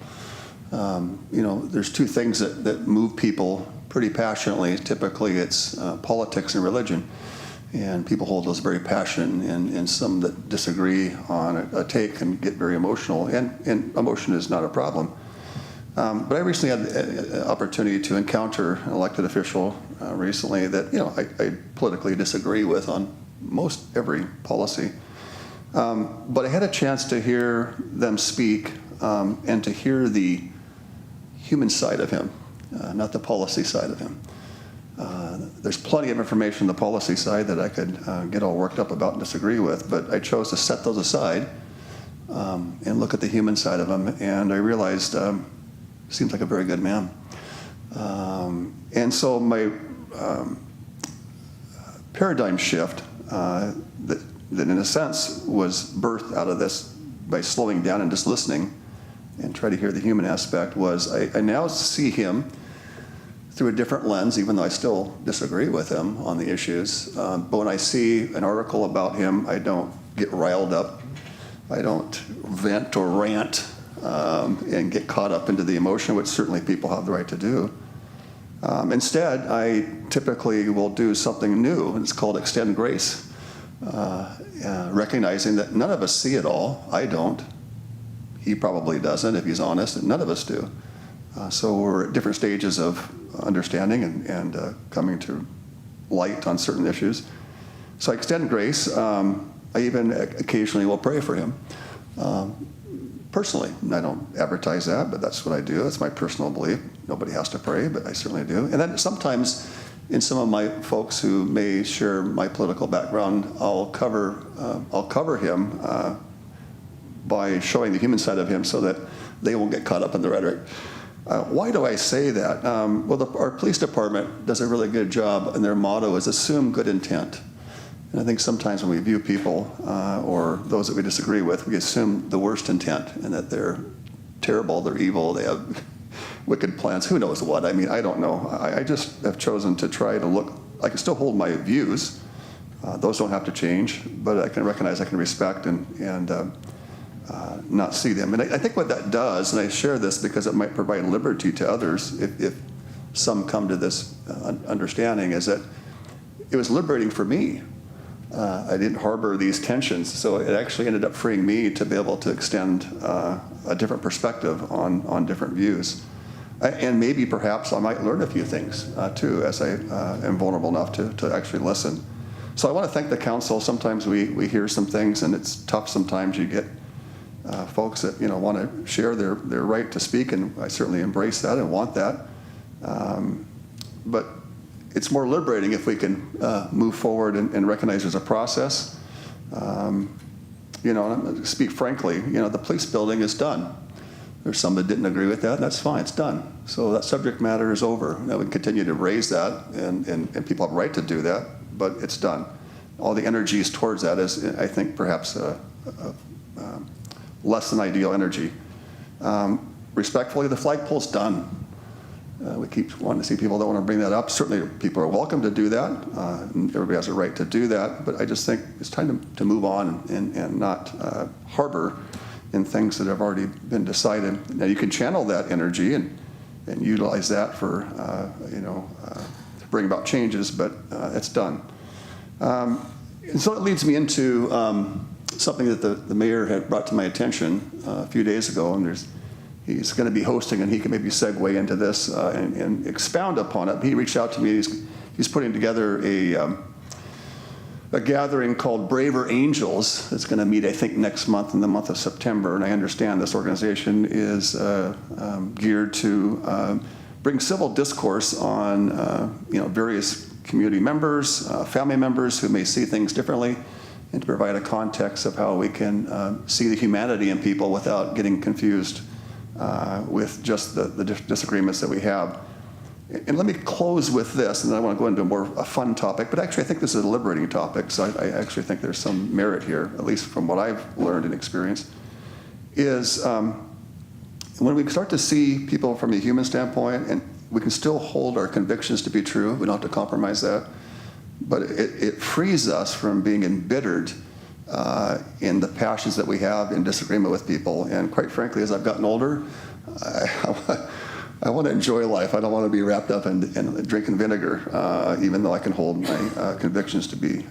There's two things that move people pretty passionately. Typically, it's politics and religion. And people hold those very passionate, and some that disagree on a take can get very emotional, and emotion is not a problem. But I recently had the opportunity to encounter an elected official recently that I politically disagree with on most every policy. But I had a chance to hear them speak and to hear the human side of him, not the policy side of him. There's plenty of information on the policy side that I could get all worked up about and disagree with, but I chose to set those aside and look at the human side of him, and I realized seems like a very good man. And so my paradigm shift that in a sense was birthed out of this by slowing down and just listening and try to hear the human aspect was I now see him through a different lens, even though I still disagree with him on the issues. But when I see an article about him, I don't get riled up. I don't vent or rant and get caught up into the emotion, which certainly people have the right to do. Instead, I typically will do something new, and it's called extend grace, recognizing that none of us see it all. I don't. He probably doesn't, if he's honest, and none of us do. So we're at different stages of understanding and coming to light on certain issues. So I extend grace. I even occasionally will pray for him. Personally, I don't advertise that, but that's what I do. That's my personal belief. Nobody has to pray, but I certainly do. And then sometimes in some of my folks who may share my political background, I'll cover him by showing the human side of him so that they won't get caught up in the rhetoric. Why do I say that? Well, our police department does a really good job, and their motto is assume good intent. And I think sometimes when we view people or those that we disagree with, we assume the worst intent and that they're terrible, they're evil, they have wicked plans, who knows what. I mean, I don't know. I just have chosen to try to look. I can still hold my views. Those don't have to change, but I can recognize, I can respect and not see them. And I think what that does, and I share this because it might provide liberty to others if some come to this understanding, is that it was liberating for me. I didn't harbor these tensions, so it actually ended up freeing me to be able to extend a different perspective on different views. And maybe perhaps I might learn a few things too, as I am vulnerable enough to actually listen. So I want to thank the council. Sometimes we hear some things, and it's tough sometimes. You get folks that want to share their right to speak, and I certainly embrace that and want that. But it's more liberating if we can move forward and recognize there's a process. And I'm going to speak frankly, the police building is done. There's some that didn't agree with that, and that's fine, it's done. So that subject matter is over. Now we can continue to raise that, and people have a right to do that, but it's done. All the energies towards that is, I think, perhaps less than ideal energy. Respectfully, the flagpole's done. We keep wanting to see people that want to bring that up. Certainly people are welcome to do that. Everybody has a right to do that, but I just think it's time to move on and not harbor in things that have already been decided. Now you can channel that energy and utilize that for, to bring about changes, but it's done. And And so it leads me into something that the mayor had brought to my attention a few days ago, and he's going to be hosting, and he can maybe segue into this and expound upon it. He reached out to me. He's putting together a gathering called Braver Angels. It's going to meet, I think, next month in the month of September. And I understand this organization is geared to bring civil discourse on various community members, family members who may see things differently, and to provide a context of how we can see the humanity in people without getting confused with just the disagreements that we have. And let me close with this, and then I want to go into a fun topic, but actually I think this is a liberating topic, so I actually think there's some merit here, at least from what I've learned and experienced, is when we start to see people from a human standpoint, and we can still hold our convictions to be true, we don't have to compromise that, but it frees us from being embittered in the passions that we have in disagreement with people. And quite frankly, as I've gotten older, I want to enjoy life. I don't want to be wrapped up in drinking vinegar, even though I can hold my convictions to be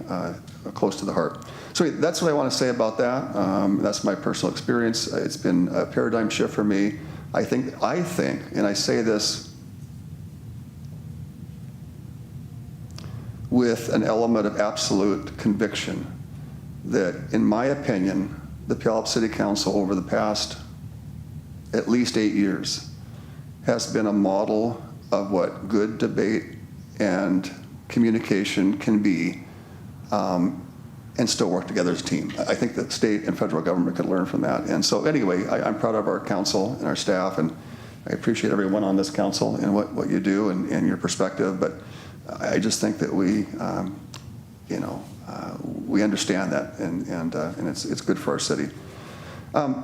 close to the heart. So that's what I want to say about that. That's my personal experience. It's been a paradigm shift for me. I think, and I say this with an element of absolute conviction, that in my opinion, the Puyallup City Council over the past at least 8 years has been a model of what good debate and communication can be, and still work together as a team. I think that state and federal government could learn from that. And so anyway, I'm proud of our council and our staff, and I appreciate everyone on this council and what you do and your perspective, but I just think that we understand that, and it's good for our city.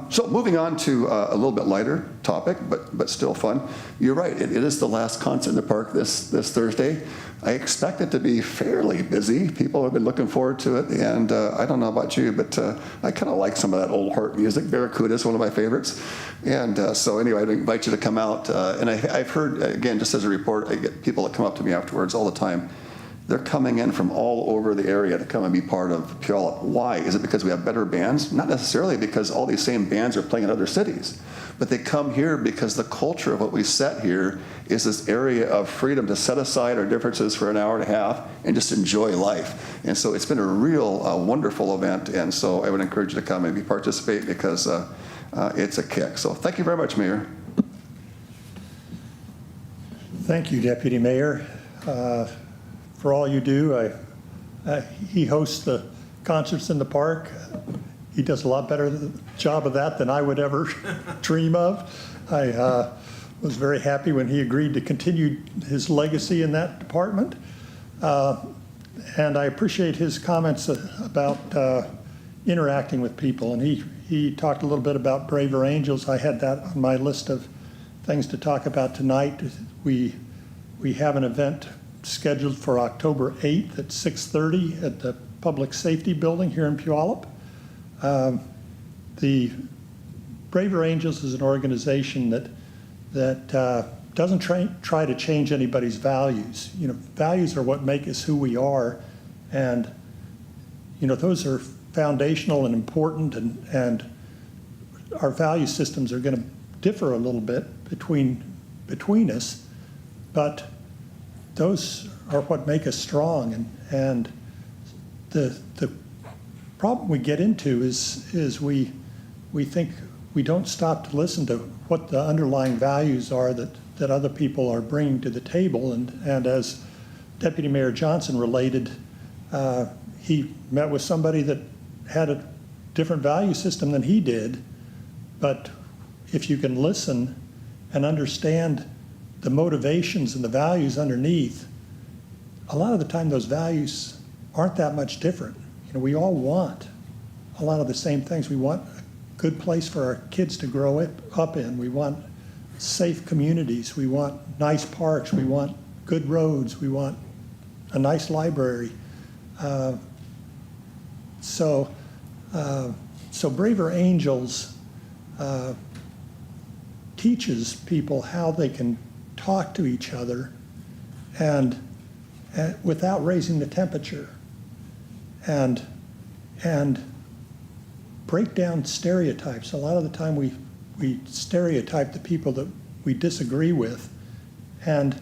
So moving on to a little bit lighter topic, but still fun. You're right, it is the last concert in the park this Thursday. I expect it to be fairly busy. People have been looking forward to it, and I don't know about you, but I kind of like some of that old heart music. Barracuda is one of my favorites. And so anyway, I'd invite you to come out. And I've heard, again, just as a report, I get people that come up to me afterwards all the time. They're coming in from all over the area to come and be part of Puyallup. Why? Is it because we have better bands? Not necessarily, because all these same bands are playing in other cities. But they come here because the culture of what we set here is this area of freedom to set aside our differences for an hour and a half and just enjoy life. And so it's been a real wonderful event. And so I would encourage you to come and participate, because it's a kick. So thank you very much, Mayor. Thank you, Deputy Mayor. For all you do. He hosts the concerts in the park. He does a lot better job of that than I would ever dream of. I was very happy when he agreed to continue his legacy in that department. And I appreciate his comments about interacting with people. And he talked a little bit about Braver Angels. I had that on my list of things to talk about tonight. We have an event scheduled for October 8th at 6:30 at the Public Safety Building here in Puyallup. The Braver Angels is an organization that doesn't try to change anybody's values. Values are what make us who we are, and those are foundational and important, and our value systems are going to differ a little bit between us, but those are what make us strong. And the problem we get into is we think we don't stop to listen to what the underlying values are that other people are bringing to the table. And as Deputy Mayor Johnson related, he met with somebody that had a different value system than he did. But if you can listen and understand the motivations and the values underneath, a lot of the time those values aren't that much different. We all want a lot of the same things. We want a good place for our kids to grow up in. We want safe communities. We want nice parks. We want good roads. We want a nice library. So Braver Angels teaches people how they can talk to each other and without raising the temperature. and break down stereotypes. A lot of the time we stereotype the people that we disagree with, and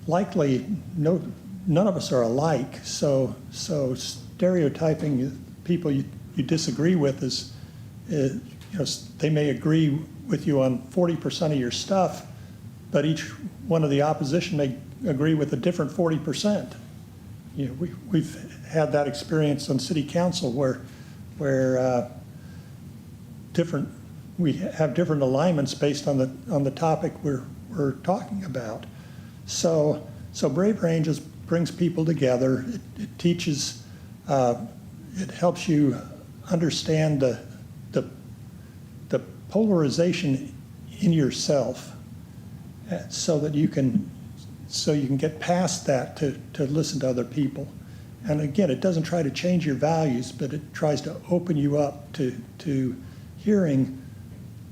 likely none of us are alike. So stereotyping people you disagree with is they may agree with you on 40% of your stuff, but each one of the opposition may agree with a different 40%. We've had that experience on city council where we have different alignments based on the topic we're talking about. So Brave Angels brings people together. It teaches, it helps you understand the polarization in yourself, so that you can get past that to listen to other people. And again, it doesn't try to change your values, but it tries to open you up to hearing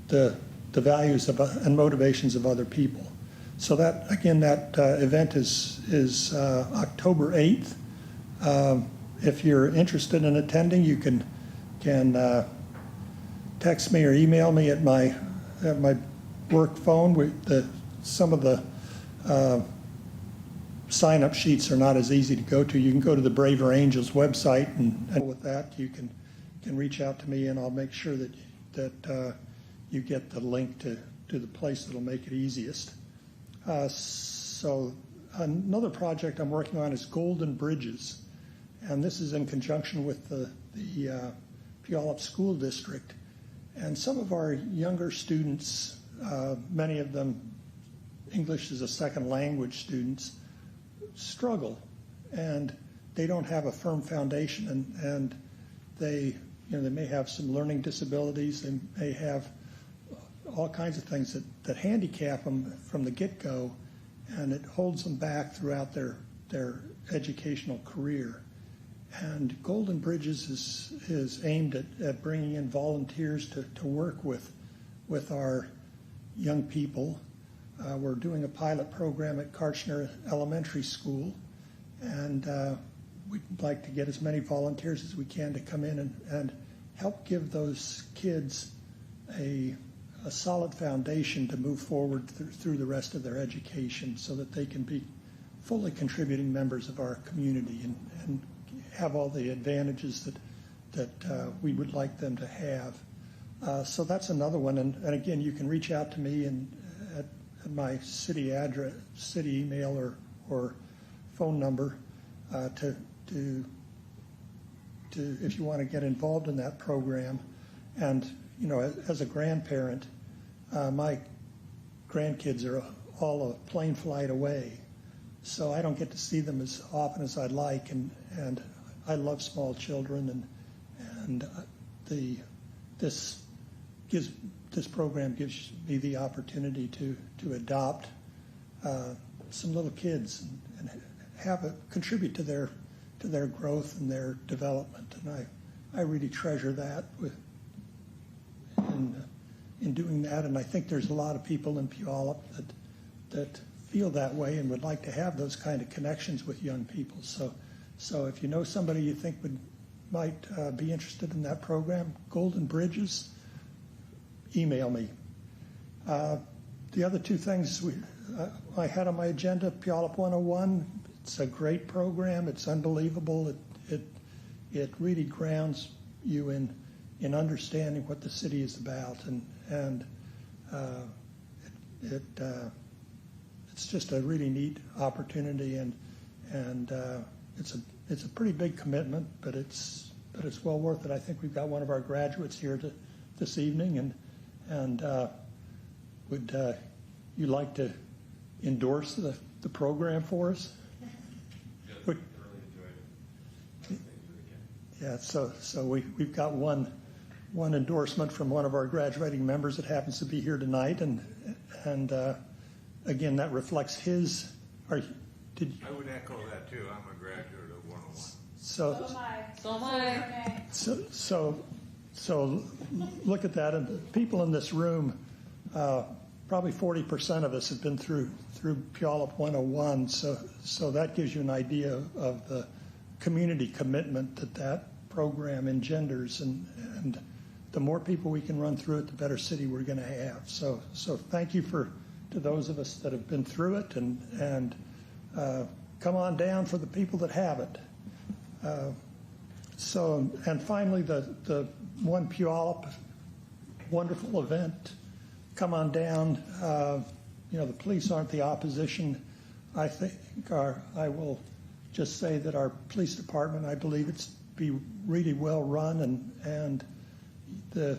the values and motivations of other people. So that, again, that event is October 8th. If you're interested in attending, you can text me or email me at my work phone. Some of the sign-up sheets are not as easy to go to. You can go to the Braver Angels website, and with that you can reach out to me, and I'll make sure that you get the link to the place that'll make it easiest. So another project I'm working on is Golden Bridges, and this is in conjunction with the Puyallup School District. And some of our younger students, many of them English as a second language students, struggle, and they don't have a firm foundation, and they may have some learning disabilities, they may have all kinds of things that handicap them from the get-go, and it holds them back throughout their educational career. And Golden Bridges is aimed at bringing in volunteers to work with our young people. We're doing a pilot program at Karchner Elementary School, and we'd like to get as many volunteers as we can to come in and help give those kids a solid foundation to move forward through the rest of their education, so that they can be fully contributing members of our community and have all the advantages that we would like them to have. So that's another one, and again, you can reach out to me at my city address, city email or phone number to if you want to get involved in that program. And as a grandparent, my grandkids are all a plane flight away, so I don't get to see them as often as I'd like, and I love small children, and this program gives me the opportunity to adopt some little kids and contribute to their growth and their development, and I really treasure that in doing that. And I think there's a lot of people in Puyallup that feel that way and would like to have those kind of connections with young people. So if you know somebody you think might be interested in that program, Golden Bridges, email me. The other two things I had on my agenda, Puyallup 101, it's a great program. It's unbelievable. It really grounds you in understanding what the city is about, and it's just a really neat opportunity, and it's a pretty big commitment, but it's well worth it. I think we've got one of our graduates here this evening, and would you like to endorse the program for us? Yeah, so we've got one endorsement from one of our graduating members that happens to be here tonight, and again, that reflects his. I would echo that too. I'm a graduate of 101. So am I. So look at that, and the people in this room, probably 40% of us have been through Puyallup 101. So that gives you an idea of the community commitment that that program engenders, and the more people we can run through it, the better city we're going to have. So thank you to those of us that have been through it, and come on down for the people that haven't. And finally, the One Puyallup, wonderful event. Come on down. The police aren't the opposition. I think I will just say that our police department, I believe it's be really well run, and a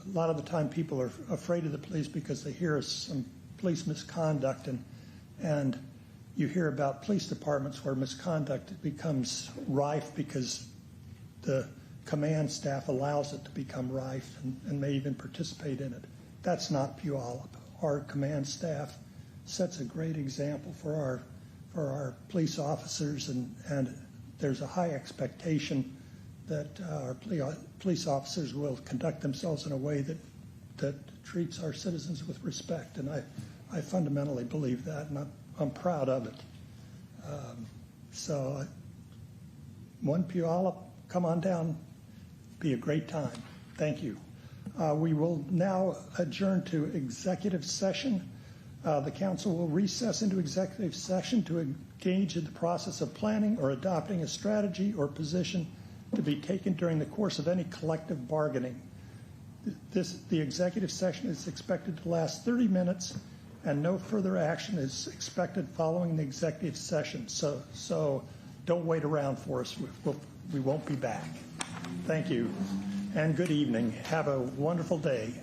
lot of the time people are afraid of the police because they hear some police misconduct, and you hear about police departments where misconduct becomes rife because the command staff allows it to become rife and may even participate in it. That's not Puyallup. Our command staff sets a great example for our police officers, and there's a high expectation that our police officers will conduct themselves in a way that treats our citizens with respect, and I fundamentally believe that, and I'm proud of it. One Puyallup, come on down, be a great time. Thank you. We will now adjourn to executive session. The council will recess into executive session to engage in the process of planning or adopting a strategy or position to be taken during the course of any collective bargaining. The executive session is expected to last 30 minutes, and no further action is expected following the executive session. So don't wait around for us. We won't be back. Thank you, and good evening. Have a wonderful day.